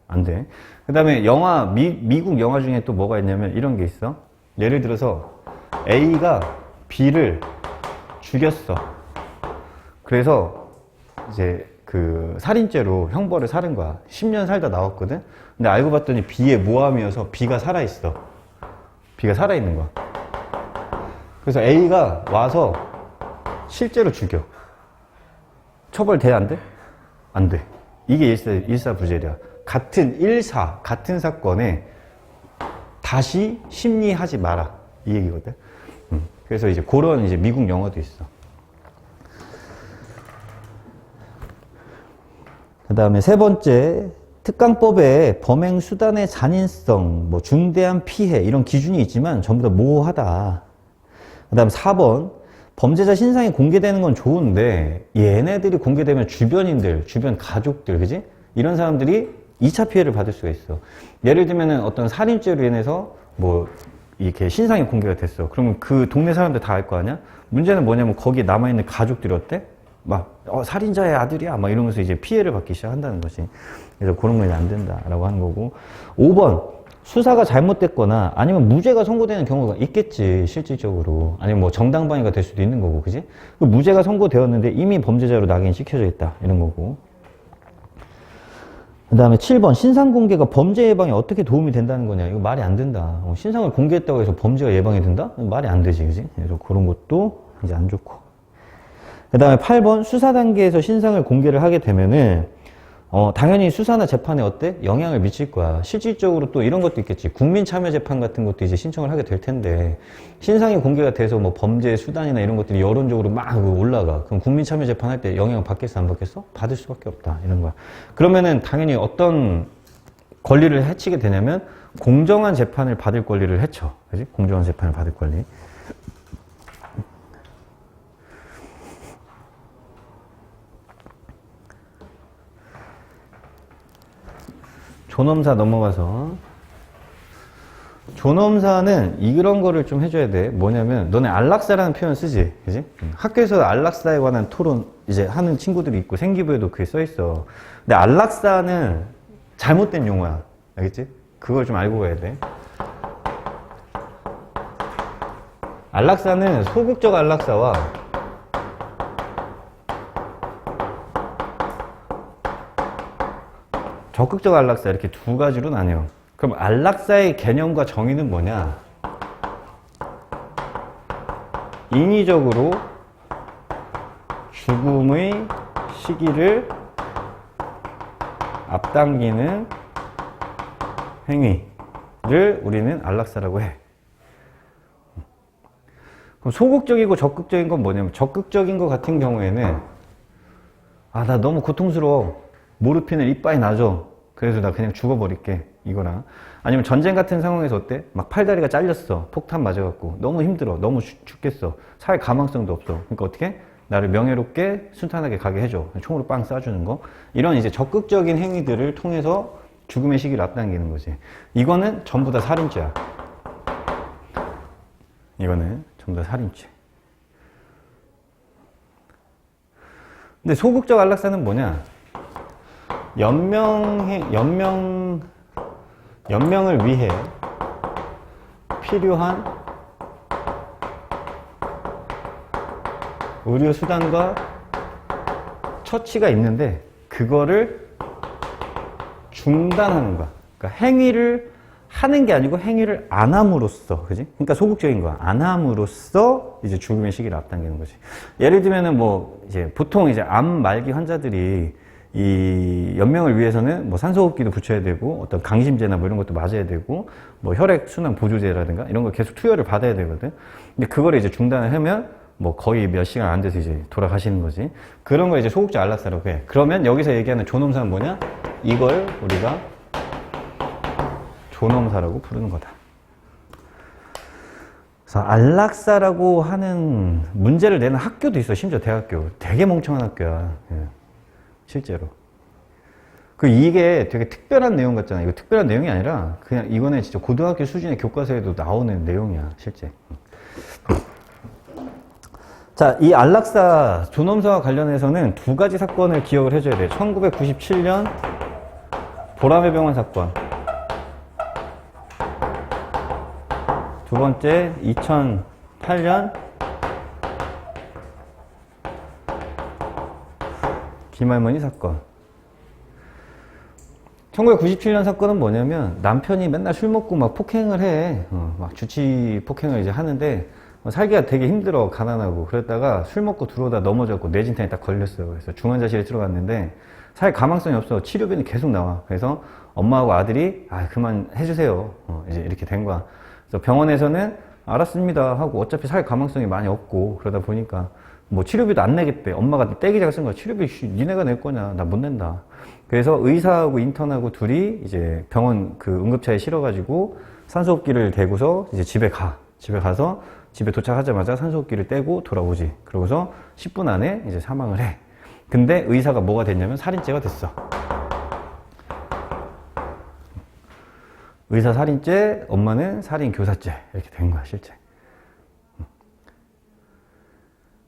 안 돼. 그 다음에 영화, 미국 영화 중에 또 뭐가 있냐면 이런 게 있어. 예를 들어서 A가 B를 죽였어. 그래서 이제 그 살인죄로 형벌을 살은 거야. 10년 살다 나왔거든. 근데 알고 봤더니 B의 모함이어서 B가 살아있어. B가 살아있는 거야. 그래서 A가 와서 실제로 죽여. 처벌돼, 안 돼? 안 돼. 이게 일사부재랴. 같은 사건에 다시 심리하지 마라. 이 얘기거든. 그래서 이제 그런 이제 미국 영화도 있어. 그 다음에 세 번째, 특강법에 범행 수단의 잔인성, 뭐 중대한 피해 이런 기준이 있지만 전부 다 모호하다. 그 다음 4번, 범죄자 신상이 공개되는 건 좋은데 얘네들이 공개되면 주변인들, 주변 가족들, 그지? 이런 사람들이 2차 피해를 받을 수가 있어. 예를 들면은 어떤 살인죄로 인해서 뭐 이렇게 신상이 공개가 됐어. 그러면 그 동네 사람들 다 알 거 아니야? 문제는 뭐냐면 거기에 남아있는 가족들이 어때? 막 살인자의 아들이야 막 이러면서 이제 피해를 받기 시작한다는 거지. 그래서 그런 건 이제 안 된다라고 하는 거고. 5번, 수사가 잘못됐거나 아니면 무죄가 선고되는 경우가 있겠지, 실질적으로. 아니면 뭐 정당방위가 될 수도 있는 거고, 그지? 그 무죄가 선고되었는데 이미 범죄자로 낙인시켜져 있다, 이런 거고. 그 다음에 7번, 신상 공개가 범죄 예방에 어떻게 도움이 된다는 거냐. 이거 말이 안 된다. 신상을 공개했다고 해서 범죄가 예방이 된다? 말이 안 되지, 그지? 그래서 그런 것도 이제 안 좋고. 그 다음에 8번, 수사 단계에서 신상을 공개를 하게 되면은 당연히 수사나 재판에 어때? 영향을 미칠 거야. 실질적으로 또 이런 것도 있겠지. 국민참여재판 같은 것도 이제 신청을 하게 될 텐데, 신상이 공개가 돼서 뭐 범죄 수단이나 이런 것들이 여론적으로 막 올라가. 그럼 국민참여재판 할 때 영향을 받겠어, 안 받겠어? 받을 수밖에 없다. 이런 거야. 그러면은 당연히 어떤 권리를 해치게 되냐면, 공정한 재판을 받을 권리를 해쳐. 그지? 공정한 재판을 받을 권리. 존엄사 넘어가서, 존엄사는 이런 거를 좀 해줘야 돼. 뭐냐면 너네 안락사라는 표현 쓰지, 그지? 학교에서 안락사에 관한 토론 이제 하는 친구들이 있고 생기부에도 그게 써 있어. 근데 안락사는 잘못된 용어야, 알겠지? 그걸 좀 알고 가야 돼. 안락사는 소극적 안락사와 적극적 안락사, 이렇게 두 가지로 나뉘어. 그럼 안락사의 개념과 정의는 뭐냐? 인위적으로 죽음의 시기를 앞당기는 행위를 우리는 안락사라고 해. 그럼 소극적이고 적극적인 건 뭐냐면, 적극적인 것 같은 경우에는 나 너무 고통스러워, 모르핀을 이빠이 놔줘, 그래서 나 그냥 죽어버릴게, 이거랑. 아니면 전쟁 같은 상황에서 어때? 막 팔다리가 잘렸어, 폭탄 맞아갖고 너무 힘들어, 너무 죽겠어, 살 가망성도 없어. 그러니까 어떻게? 나를 명예롭게 순탄하게 가게 해줘, 총으로 빵 쏴주는 거. 이런 이제 적극적인 행위들을 통해서 죽음의 시기를 앞당기는 거지. 이거는 전부 다 살인죄야. 이거는 전부 다 살인죄. 근데 소극적 안락사는 뭐냐? 연명을 위해 필요한 의료 수단과 처치가 있는데 그거를 중단하는 거야. 그러니까 행위를 하는 게 아니고 행위를 안 함으로써, 그지? 그러니까 소극적인 거야. 안 함으로써 이제 죽음의 시기를 앞당기는 거지. 예를 들면은 뭐 이제 보통 이제 암 말기 환자들이 이 연명을 위해서는 뭐 산소호흡기도 붙여야 되고 어떤 강심제나 뭐 이런 것도 맞아야 되고 뭐 혈액순환 보조제라든가 이런 거 계속 투여를 받아야 되거든. 근데 그거를 이제 중단을 하면 뭐 거의 몇 시간 안 돼서 이제 돌아가시는 거지. 그런 걸 이제 소극적 안락사라고 해. 그러면 여기서 얘기하는 존엄사는 뭐냐? 이걸 우리가 존엄사라고 부르는 거다. 그래서 안락사라고 하는 문제를 내는 학교도 있어. 심지어 대학교. 되게 멍청한 학교야. 실제로. 이게 되게 특별한 내용 같잖아. 이거 특별한 내용이 아니라 그냥 이거는 진짜 고등학교 수준의 교과서에도 나오는 내용이야, 실제. 자, 이 안락사 존엄사와 관련해서는 두 가지 사건을 기억을 해줘야 돼. 1997년 보라매 병원 사건. 두 번째, 2008년 김할머니 사건. 1997년 사건은 뭐냐면 남편이 맨날 술 먹고 막 폭행을 해. 막 주치 폭행을 이제 하는데 살기가 되게 힘들어, 가난하고. 그랬다가 술 먹고 들어오다 넘어졌고 뇌진탕에 딱 걸렸어요. 그래서 중환자실에 들어갔는데 살 가망성이 없어. 치료비는 계속 나와. 그래서 엄마하고 아들이 그만 해주세요. 이제 이렇게 된 거야. 그래서 병원에서는 알았습니다 하고, 어차피 살 가망성이 많이 없고 그러다 보니까 뭐 치료비도 안 내겠대. 엄마가 떼기자가 쓴 거야. 치료비 니네가 낼 거냐, 나 못 낸다. 그래서 의사하고 인턴하고 둘이 이제 병원 그 응급차에 실어가지고 산소호흡기를 대고서 이제 집에 가서 집에 도착하자마자 산소호흡기를 떼고 돌아오지. 그러고서 10분 안에 이제 사망을 해. 근데 의사가 뭐가 됐냐면 살인죄가 됐어. 의사 살인죄, 엄마는 살인 교사죄, 이렇게 된 거야, 실제.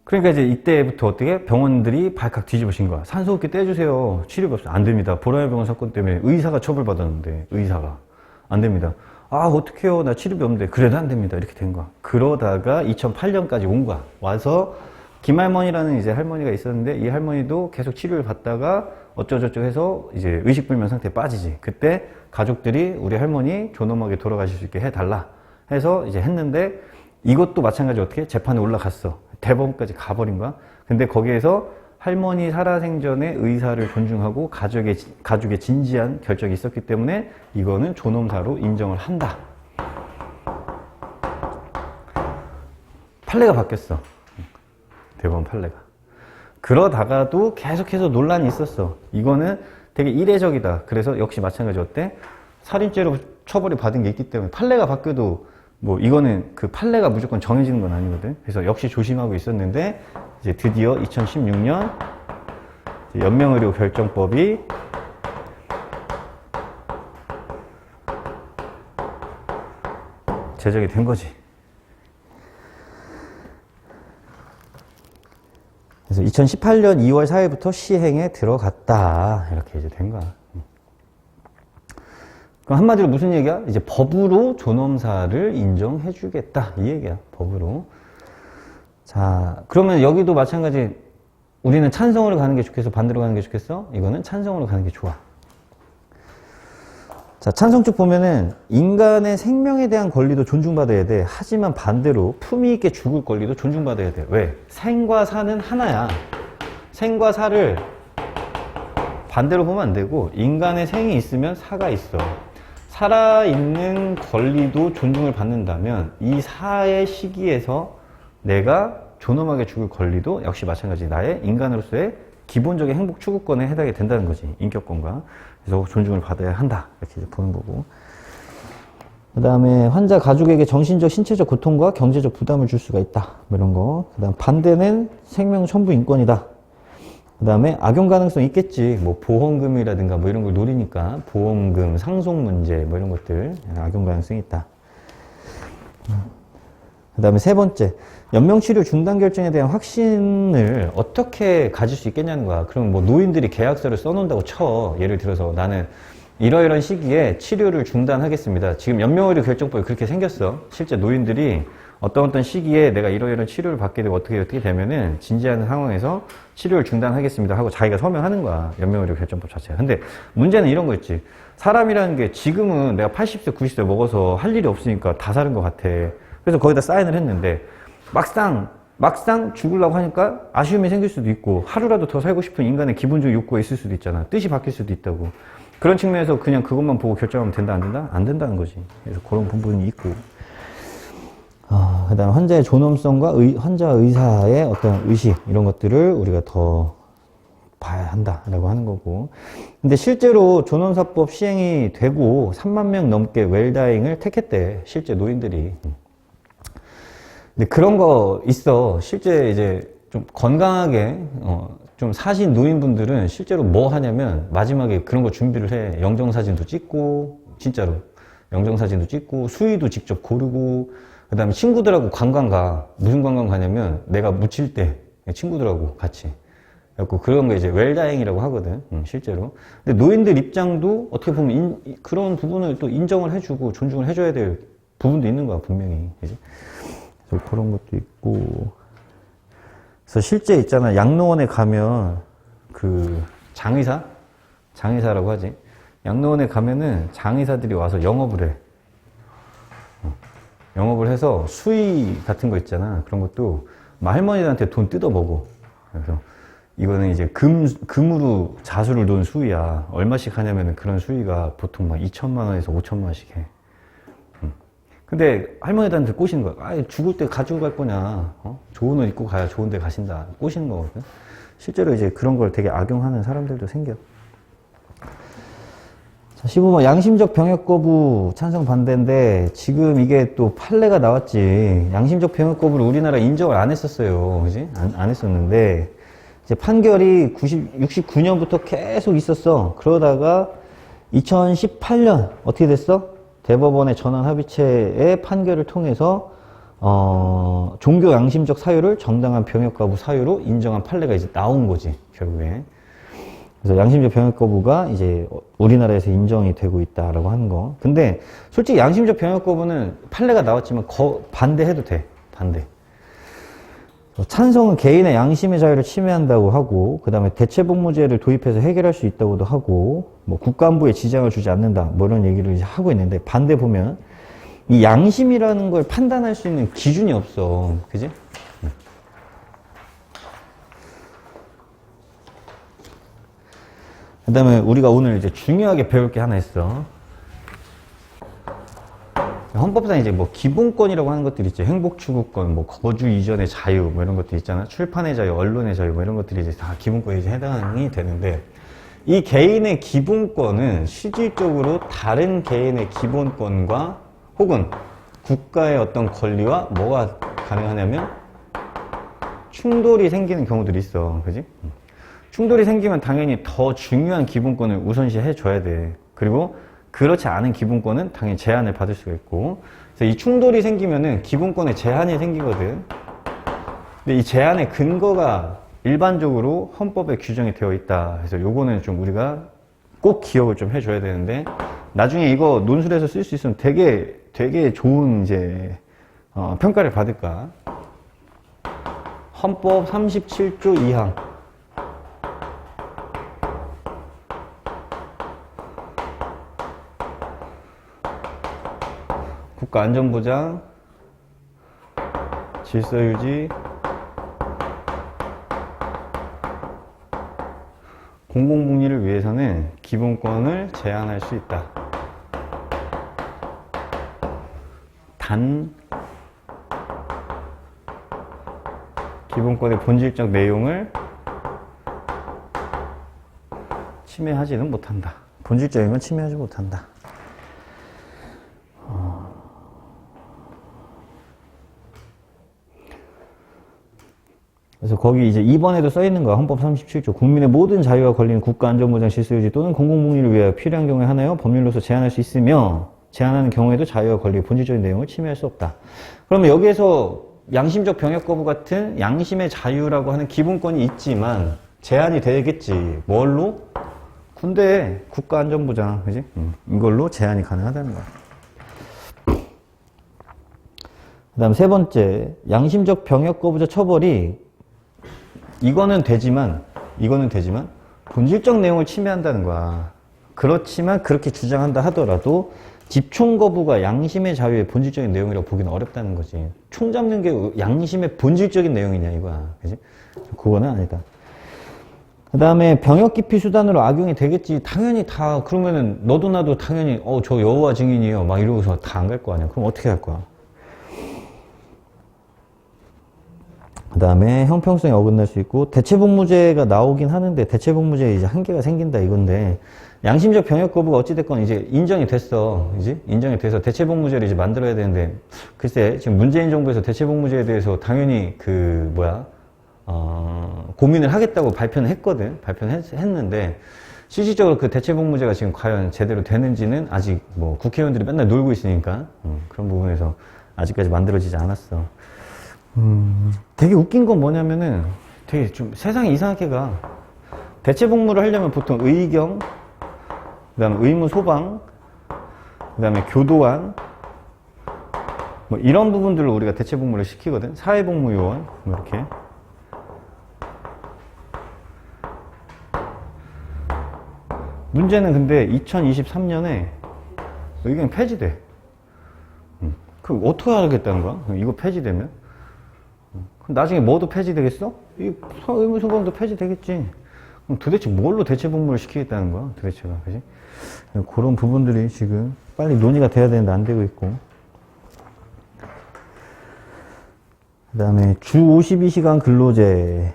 그러니까 이제 이때부터 어떻게 병원들이 발칵 뒤집어진 거야. 산소호흡기 떼주세요. 치료가 없어. 안 됩니다. 보라매병원 사건 때문에 의사가 처벌받았는데, 의사가. 안 됩니다. 어떡해요. 나 치료비 없는데. 그래도 안 됩니다. 이렇게 된 거야. 그러다가 2008년까지 온 거야. 와서 김할머니라는 이제 할머니가 있었는데, 이 할머니도 계속 치료를 받다가 어쩌저쩌 해서 이제 의식불명 상태에 빠지지. 그때 가족들이 우리 할머니 존엄하게 돌아가실 수 있게 해달라 해서 이제 했는데, 이것도 마찬가지로 어떻게 재판에 올라갔어. 대법원까지 가버린 거야. 근데 거기에서 할머니 살아생전에 의사를 존중하고 가족의 진지한 결정이 있었기 때문에 이거는 존엄사로 인정을 한다. 판례가 바뀌었어. 대법원 판례가. 그러다가도 계속해서 논란이 있었어. 이거는 되게 이례적이다. 그래서 역시 마찬가지 어때? 살인죄로 처벌이 받은 게 있기 때문에 판례가 바뀌어도 뭐 이거는 그 판례가 무조건 정해지는 건 아니거든. 그래서 역시 조심하고 있었는데, 이제 드디어 2016년 연명의료 결정법이 제정이 된 거지. 그래서 2018년 2월 4일부터 시행에 들어갔다. 이렇게 이제 된 거야. 그럼 한마디로 무슨 얘기야? 이제 법으로 존엄사를 인정해 주겠다. 이 얘기야. 법으로. 자, 그러면 여기도 마찬가지. 우리는 찬성으로 가는 게 좋겠어? 반대로 가는 게 좋겠어? 이거는 찬성으로 가는 게 좋아. 자, 찬성 쪽 보면은 인간의 생명에 대한 권리도 존중받아야 돼. 하지만 반대로 품위 있게 죽을 권리도 존중받아야 돼. 왜? 생과 사는 하나야. 생과 사를 반대로 보면 안 되고, 인간의 생이 있으면 사가 있어. 살아있는 권리도 존중을 받는다면 이 사의 시기에서 내가 존엄하게 죽을 권리도 역시 마찬가지 나의 인간으로서의 기본적인 행복 추구권에 해당이 된다는 거지. 인격권과. 그래서 존중을 받아야 한다. 이렇게 보는 거고. 그 다음에 환자 가족에게 정신적, 신체적 고통과 경제적 부담을 줄 수가 있다. 뭐 이런 거. 그 다음 반대는 생명 첨부 인권이다. 그 다음에 악용 가능성 있겠지. 뭐 보험금이라든가 뭐 이런 걸 노리니까 보험금, 상속 문제 뭐 이런 것들 악용 가능성이 있다. 그 다음에 세 번째, 연명치료 중단 결정에 대한 확신을 어떻게 가질 수 있겠냐는 거야. 그럼 뭐 노인들이 계약서를 써놓는다고 쳐. 예를 들어서 나는 이러이런 시기에 치료를 중단하겠습니다. 지금 연명의료 결정법이 그렇게 생겼어. 실제 노인들이 어떤 시기에 내가 이러이런 치료를 받게 되고 어떻게 되면은 진지한 상황에서 치료를 중단하겠습니다 하고 자기가 서명하는 거야. 연명의료 결정법 자체가. 근데 문제는 이런 거 있지. 사람이라는 게 지금은 내가 80세, 90세 먹어서 할 일이 없으니까 다 사는 것 같아. 그래서 거기다 사인을 했는데 막상 죽으려고 하니까 아쉬움이 생길 수도 있고 하루라도 더 살고 싶은 인간의 기본적 욕구가 있을 수도 있잖아. 뜻이 바뀔 수도 있다고. 그런 측면에서 그냥 그것만 보고 결정하면 된다, 안 된다? 안 된다는 거지. 그래서 그런 부분이 있고. 그 다음 환자의 존엄성과 환자 의사의 어떤 의식, 이런 것들을 우리가 더 봐야 한다라고 하는 거고. 근데 실제로 존엄사법 시행이 되고 3만 명 넘게 웰다잉을 택했대. 실제 노인들이. 근데 그런 거 있어. 실제 이제 좀 건강하게, 좀 사신 노인분들은 실제로 뭐 하냐면 마지막에 그런 거 준비를 해. 영정사진도 찍고, 진짜로. 영정사진도 찍고, 수의도 직접 고르고, 그 다음에 친구들하고 관광 가. 무슨 관광 가냐면 내가 묻힐 때 친구들하고 같이. 그래갖고 그런 거 이제 웰다잉이라고 하거든. 실제로. 근데 노인들 입장도 어떻게 보면 그런 부분을 또 인정을 해주고 존중을 해줘야 될 부분도 있는 거야, 분명히. 그지? 그래서 그런 것도 있고. 그래서 실제 있잖아. 양로원에 가면 그 장의사라고 하지. 양로원에 가면은 장의사들이 와서 영업을 해. 영업을 해서 수의 같은 거 있잖아. 그런 것도 막 할머니들한테 돈 뜯어 먹어. 그래서 이거는 이제 금으로 자수를 놓은 수의야. 얼마씩 하냐면은 그런 수의가 보통 막 2천만 원에서 5천만 원씩 해. 근데 할머니들한테 꼬시는 거야. 아, 죽을 때 가지고 갈 거냐. 좋은 옷 입고 가야 좋은 데 가신다. 꼬시는 거거든. 실제로 이제 그런 걸 되게 악용하는 사람들도 생겨. 자, 15번 양심적 병역 거부 찬성 반대인데 지금 이게 또 판례가 나왔지. 양심적 병역 거부를 우리나라 인정을 안 했었어요. 그지? 안 했었는데 이제 판결이 69년부터 계속 있었어. 그러다가 2018년 어떻게 됐어? 대법원의 전원 합의체의 판결을 통해서 종교 양심적 사유를 정당한 병역 거부 사유로 인정한 판례가 이제 나온 거지, 결국에. 그래서 양심적 병역 거부가 이제 우리나라에서 인정이 되고 있다라고 하는 거. 근데 솔직히 양심적 병역 거부는 판례가 나왔지만 반대해도 돼. 반대. 찬성은 개인의 양심의 자유를 침해한다고 하고, 그 다음에 대체복무제를 도입해서 해결할 수 있다고도 하고, 뭐 국가안보에 지장을 주지 않는다, 뭐 이런 얘기를 이제 하고 있는데, 반대 보면 이 양심이라는 걸 판단할 수 있는 기준이 없어, 그지? 그 다음에 우리가 오늘 이제 중요하게 배울 게 하나 있어. 헌법상 이제 뭐 기본권이라고 하는 것들이 있죠. 행복추구권, 뭐 거주 이전의 자유, 뭐 이런 것들 있잖아. 출판의 자유, 언론의 자유, 뭐 이런 것들이 이제 다 기본권에 이제 해당이 되는데, 이 개인의 기본권은 실질적으로 다른 개인의 기본권과 혹은 국가의 어떤 권리와 뭐가 가능하냐면 충돌이 생기는 경우들이 있어. 그지? 충돌이 생기면 당연히 더 중요한 기본권을 우선시 해줘야 돼. 그리고 그렇지 않은 기본권은 당연히 제한을 받을 수가 있고, 그래서 이 충돌이 생기면은 기본권에 제한이 생기거든. 근데 이 제한의 근거가 일반적으로 헌법에 규정이 되어 있다. 그래서 요거는 좀 우리가 꼭 기억을 좀 해줘야 되는데, 나중에 이거 논술에서 쓸 수 있으면 되게 좋은 이제 평가를 받을까. 헌법 37조 2항. 국가안전보장, 질서유지, 공공복리를 위해서는 기본권을 제한할 수 있다. 단, 기본권의 본질적 내용을 침해하지는 못한다. 본질적인 건 침해하지 못한다. 그래서 거기 이제 2번에도 써 있는 거야. 헌법 37조. 국민의 모든 자유와 권리는 국가안전보장 질서유지 또는 공공복리를 위하여 필요한 경우에 하나여 법률로서 제한할 수 있으며, 제한하는 경우에도 자유와 권리의 본질적인 내용을 침해할 수 없다. 그러면 여기에서 양심적 병역 거부 같은 양심의 자유라고 하는 기본권이 있지만 제한이 되겠지. 뭘로? 군대 국가안전보장, 그지? 이걸로 제한이 가능하다는 거야. 그 다음 세 번째, 양심적 병역 거부자 처벌이 이거는 되지만 본질적 내용을 침해한다는 거야. 그렇지만 그렇게 주장한다 하더라도 집총 거부가 양심의 자유의 본질적인 내용이라고 보기는 어렵다는 거지. 총 잡는 게 양심의 본질적인 내용이냐 이거야. 그지? 그거는 아니다. 그 다음에 병역 기피 수단으로 악용이 되겠지. 당연히 다 그러면은 너도 나도 당연히 저 여호와 증인이에요 막 이러고서 다 안 갈 거 아니야. 그럼 어떻게 할 거야? 그 다음에 형평성이 어긋날 수 있고, 대체복무제가 나오긴 하는데 대체복무제에 이제 한계가 생긴다 이건데, 양심적 병역 거부가 어찌됐건 이제 인정이 됐어. 이제 인정이 돼서 대체복무제를 이제 만들어야 되는데, 글쎄 지금 문재인 정부에서 대체복무제에 대해서 당연히 고민을 하겠다고 발표는 했거든. 발표는 했는데 실질적으로 그 대체복무제가 지금 과연 제대로 되는지는 아직 뭐 국회의원들이 맨날 놀고 있으니까 그런 부분에서 아직까지 만들어지지 않았어. 되게 웃긴 건 뭐냐면은 되게 좀 세상이 이상하게 가. 대체복무를 하려면 보통 의경, 그 다음에 의무 소방, 그 다음에 교도관, 뭐 이런 부분들을 우리가 대체복무를 시키거든. 사회복무요원, 뭐 이렇게. 문제는 근데 2023년에 의경 폐지돼. 그럼 어떻게 하겠다는 거야? 이거 폐지되면? 그럼 나중에 뭐도 폐지되겠어? 이 의무소방도 폐지되겠지. 그럼 도대체 뭘로 대체복무를 시키겠다는 거야? 도대체가, 그지? 그런 부분들이 지금 빨리 논의가 돼야 되는데 안 되고 있고. 그 다음에 주 52시간 근로제.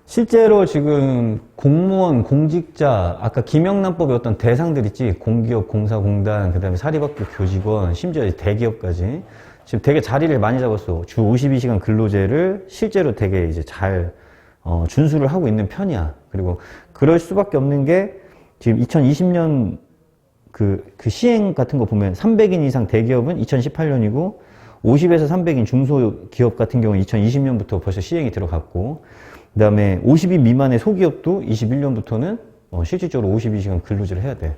실제로 지금 공무원, 공직자, 아까 김영란법의 어떤 대상들 있지? 공기업, 공사공단, 그 다음에 사립학교 교직원, 심지어 대기업까지. 지금 되게 자리를 많이 잡았어. 주 52시간 근로제를 실제로 되게 이제 잘, 준수를 하고 있는 편이야. 그리고 그럴 수밖에 없는 게 지금 2020년 그 시행 같은 거 보면 300인 이상 대기업은 2018년이고 50에서 300인 중소기업 같은 경우는 2020년부터 벌써 시행이 들어갔고 그 다음에 50인 미만의 소기업도 21년부터는 실질적으로 52시간 근로제를 해야 돼.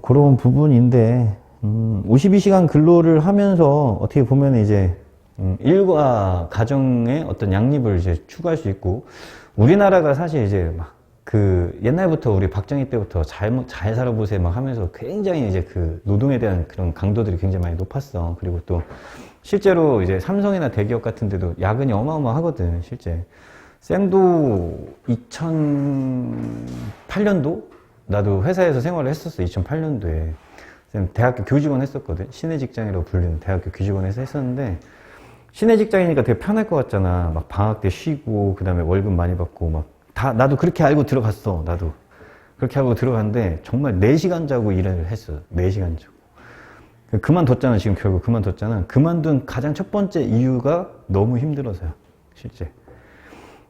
그런 부분인데 52시간 근로를 하면서 어떻게 보면 이제 일과 가정의 어떤 양립을 이제 추구할 수 있고 우리나라가 사실 이제 막 그 옛날부터 우리 박정희 때부터 잘 살아보세요 막 하면서 굉장히 이제 그 노동에 대한 그런 강도들이 굉장히 많이 높았어. 그리고 또 실제로 이제 삼성이나 대기업 같은 데도 야근이 어마어마하거든, 실제. 쌤도 2008년도? 나도 회사에서 생활을 했었어, 2008년도에. 쌤 대학교 교직원 했었거든. 시내 직장이라고 불리는 대학교 교직원에서 했었는데, 시내 직장이니까 되게 편할 것 같잖아. 막 방학 때 쉬고, 그 다음에 월급 많이 받고, 막 나도 그렇게 알고 들어갔어, 나도. 그렇게 알고 들어갔는데, 정말 4시간 자고 일을 했어. 4시간 자고. 그만뒀잖아, 지금 결국 그만뒀잖아. 그만둔 가장 첫 번째 이유가 너무 힘들어서요, 실제.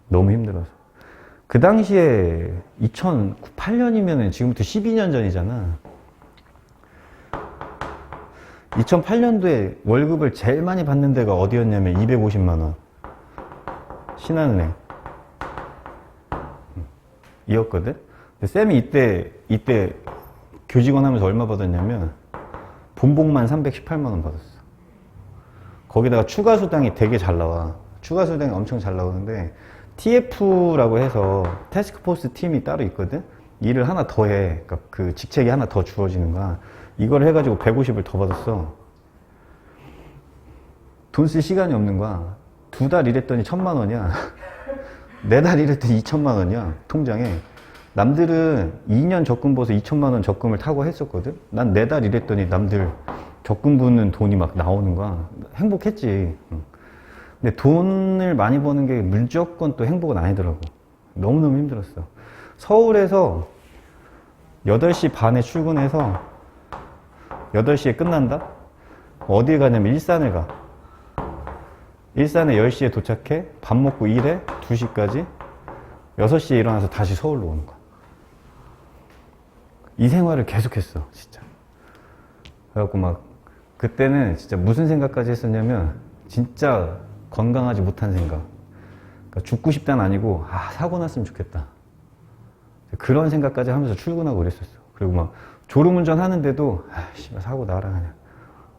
너무 힘들어서. 그 당시에 2008년이면은 지금부터 12년 전이잖아. 2008년도에 월급을 제일 많이 받는 데가 어디였냐면 250만원. 신한은행. 이었거든? 근데 쌤이 이때 교직원 하면서 얼마 받았냐면 본봉만 318만원 받았어. 거기다가 추가 수당이 되게 잘 나와. 추가 수당이 엄청 잘 나오는데 TF라고 해서 태스크포스 팀이 따로 있거든? 일을 하나 더 해. 그러니까 그 직책이 하나 더 주어지는 거야. 이걸 해가지고 150을 더 받았어. 돈 쓸 시간이 없는 거야. 2달 일했더니 1000만 원이야. 4달 일했더니 2천만 원이야. 통장에. 남들은 2년 적금 벌어서 2천만 원 적금을 타고 했었거든? 난 4달 일했더니 남들 적금 부는 돈이 막 나오는 거야. 행복했지. 근데 돈을 많이 버는 게 무조건 또 행복은 아니더라고. 너무너무 힘들었어. 서울에서 8시 반에 출근해서 8시에 끝난다? 어디에 가냐면 일산을 가. 일산에 10시에 도착해. 밥 먹고 일해. 2시까지. 6시에 일어나서 다시 서울로 오는 거야. 이 생활을 계속했어, 진짜. 그래갖고 막, 그때는 진짜 무슨 생각까지 했었냐면, 진짜 건강하지 못한 생각. 그러니까 죽고 싶다는 아니고, 사고 났으면 좋겠다. 그런 생각까지 하면서 출근하고 그랬었어. 그리고 막, 졸음운전 하는데도, 씨발, 사고 나라, 그냥.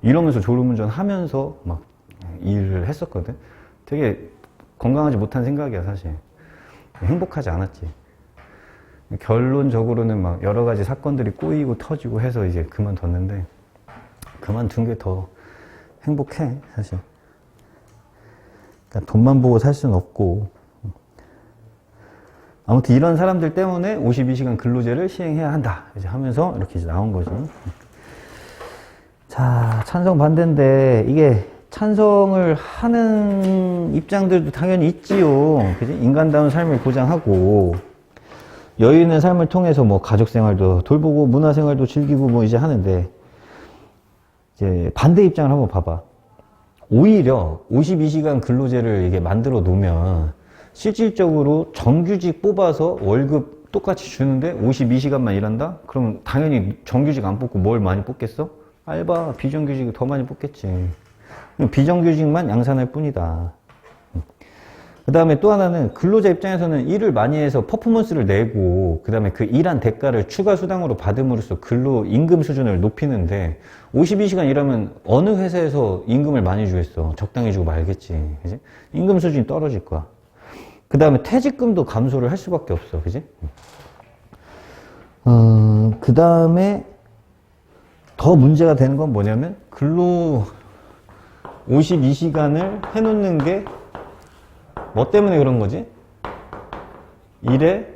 이러면서 졸음운전 하면서 막 일을 했었거든. 되게 건강하지 못한 생각이야, 사실. 행복하지 않았지. 결론적으로는 막 여러 가지 사건들이 꼬이고 터지고 해서 이제 그만뒀는데, 그만둔 게 더 행복해, 사실. 그러니까 돈만 보고 살 수는 없고. 아무튼 이런 사람들 때문에 52시간 근로제를 시행해야 한다. 이제 하면서 이렇게 이제 나온 거지. 자, 찬성 반대인데, 이게 찬성을 하는 입장들도 당연히 있지요. 그지? 인간다운 삶을 보장하고, 여유 있는 삶을 통해서 뭐 가족 생활도 돌보고, 문화 생활도 즐기고 뭐 이제 하는데, 이제 반대 입장을 한번 봐봐. 오히려 52시간 근로제를 이게 만들어 놓으면, 실질적으로 정규직 뽑아서 월급 똑같이 주는데 52시간만 일한다? 그러면 당연히 정규직 안 뽑고 뭘 많이 뽑겠어? 알바, 비정규직이 더 많이 뽑겠지. 비정규직만 양산할 뿐이다. 그 다음에 또 하나는 근로자 입장에서는 일을 많이 해서 퍼포먼스를 내고 그 다음에 그 일한 대가를 추가 수당으로 받음으로써 근로 임금 수준을 높이는데 52시간 일하면 어느 회사에서 임금을 많이 주겠어. 적당히 주고 말겠지. 그지? 임금 수준이 떨어질 거야. 그 다음에 퇴직금도 감소를 할 수밖에 없어. 그지? 그 다음에 더 문제가 되는 건 뭐냐면 근로 52시간을 해놓는 게 뭐 때문에 그런 거지? 그러니까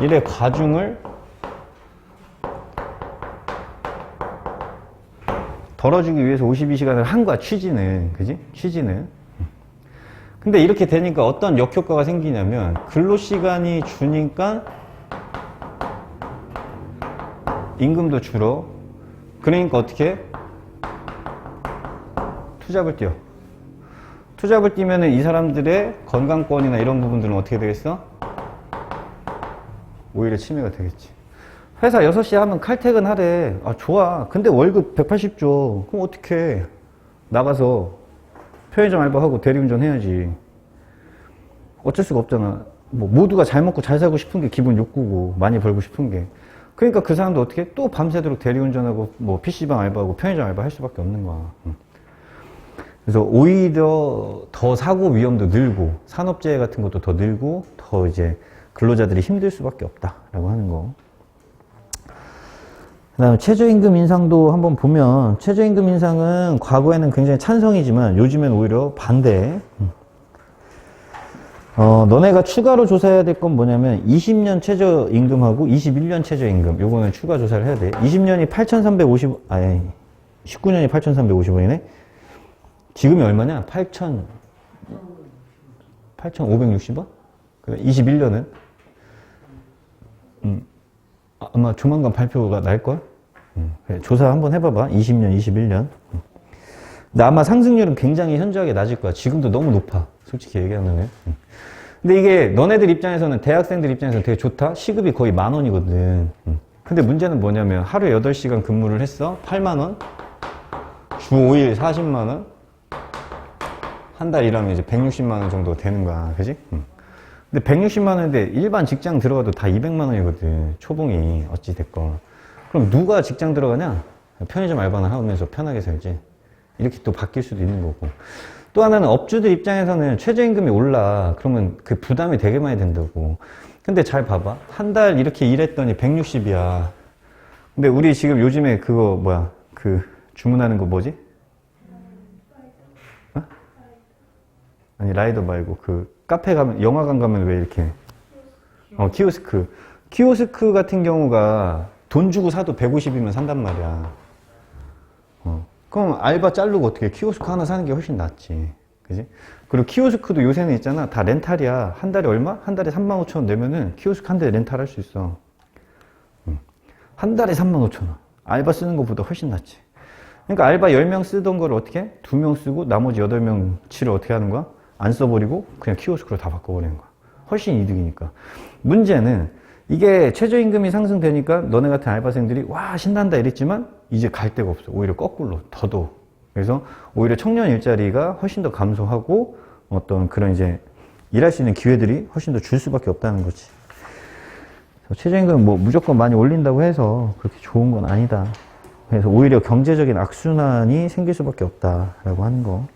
일의 과중을 덜어주기 위해서 52시간을 한 거야, 취지는. 그지? 취지는. 근데 이렇게 되니까 어떤 역효과가 생기냐면 근로시간이 주니까 임금도 줄어. 그러니까 어떻게? 투잡을 뛰어. 투잡을 뛰면은 이 사람들의 건강권이나 이런 부분들은 어떻게 되겠어? 오히려 침해가 되겠지. 회사 6시에 하면 칼퇴근 하래. 아, 좋아. 근데 월급 180 줘. 그럼 어떡해. 나가서 편의점 알바하고 대리운전 해야지. 어쩔 수가 없잖아. 뭐 모두가 잘 먹고 잘 살고 싶은 게 기본 욕구고, 많이 벌고 싶은 게. 그러니까 그 사람도 어떻게 또 밤새도록 대리운전하고 뭐 PC방 알바하고 편의점 알바 할 수밖에 없는 거야. 그래서 오히려 더 사고 위험도 늘고 산업재해 같은 것도 더 늘고 더 이제 근로자들이 힘들 수밖에 없다라고 하는 거. 그 다음에 최저임금 인상도 한번 보면 최저임금 인상은 과거에는 굉장히 찬성이지만 요즘엔 오히려 반대. 너네가 추가로 조사해야 될 건 뭐냐면 20년 최저임금하고 21년 최저임금 요거는 추가 조사를 해야 돼. 20년이 19년이 8,350원이네. 지금이 얼마냐? 8,560원? 21년은? 아마 조만간 발표가 날걸? 그래, 조사 한번 해봐봐. 20년, 21년. 근데 아마 상승률은 굉장히 현저하게 낮을 거야. 지금도 너무 높아. 솔직히 얘기하면. 근데 이게 너네들 입장에서는, 대학생들 입장에서는 되게 좋다? 시급이 거의 10,000원이거든. 근데 문제는 뭐냐면 하루에 8시간 근무를 했어? 80,000원? 주 5일 400,000원? 한 달 일하면 이제 1,600,000원 정도 되는 거야. 그지? 근데 1,600,000원인데 일반 직장 들어가도 다 200,000원이거든. 초봉이 어찌 됐건. 그럼 누가 직장 들어가냐? 편의점 알바나 하면서 편하게 살지. 이렇게 또 바뀔 수도 있는 거고. 또 하나는 업주들 입장에서는 최저임금이 올라. 그러면 그 부담이 되게 많이 된다고. 근데 잘 봐봐. 한 달 이렇게 일했더니 160이야. 근데 우리 지금 요즘에 그거 뭐야? 그 주문하는 거 뭐지? 어? 아니 라이더 말고 그 카페 가면, 영화관 가면 왜 이렇게 키오스크. 키오스크 같은 경우가 돈 주고 사도 150이면 산단 말이야. 그럼 알바 자르고 어떻게 키오스크 하나 사는 게 훨씬 낫지. 그지? 그리고 키오스크도 요새는 있잖아. 다 렌탈이야. 한 달에 얼마? 한 달에 35,000원 내면은 키오스크 한 대 렌탈 할 수 있어. 한 달에 35,000원. 알바 쓰는 것보다 훨씬 낫지. 그러니까 알바 10명 쓰던 걸 어떻게 해? 2명 쓰고 나머지 8명치를 어떻게 하는 거야? 안 써버리고 그냥 키오스크로 다 바꿔버리는 거야. 훨씬 이득이니까. 문제는 이게 최저임금이 상승되니까 너네 같은 알바생들이 와 신난다 이랬지만 이제 갈 데가 없어. 오히려 거꾸로 더더욱. 그래서 오히려 청년 일자리가 훨씬 더 감소하고 어떤 그런 이제 일할 수 있는 기회들이 훨씬 더 줄 수밖에 없다는 거지. 최저임금 뭐 무조건 많이 올린다고 해서 그렇게 좋은 건 아니다. 그래서 오히려 경제적인 악순환이 생길 수밖에 없다라고 하는 거.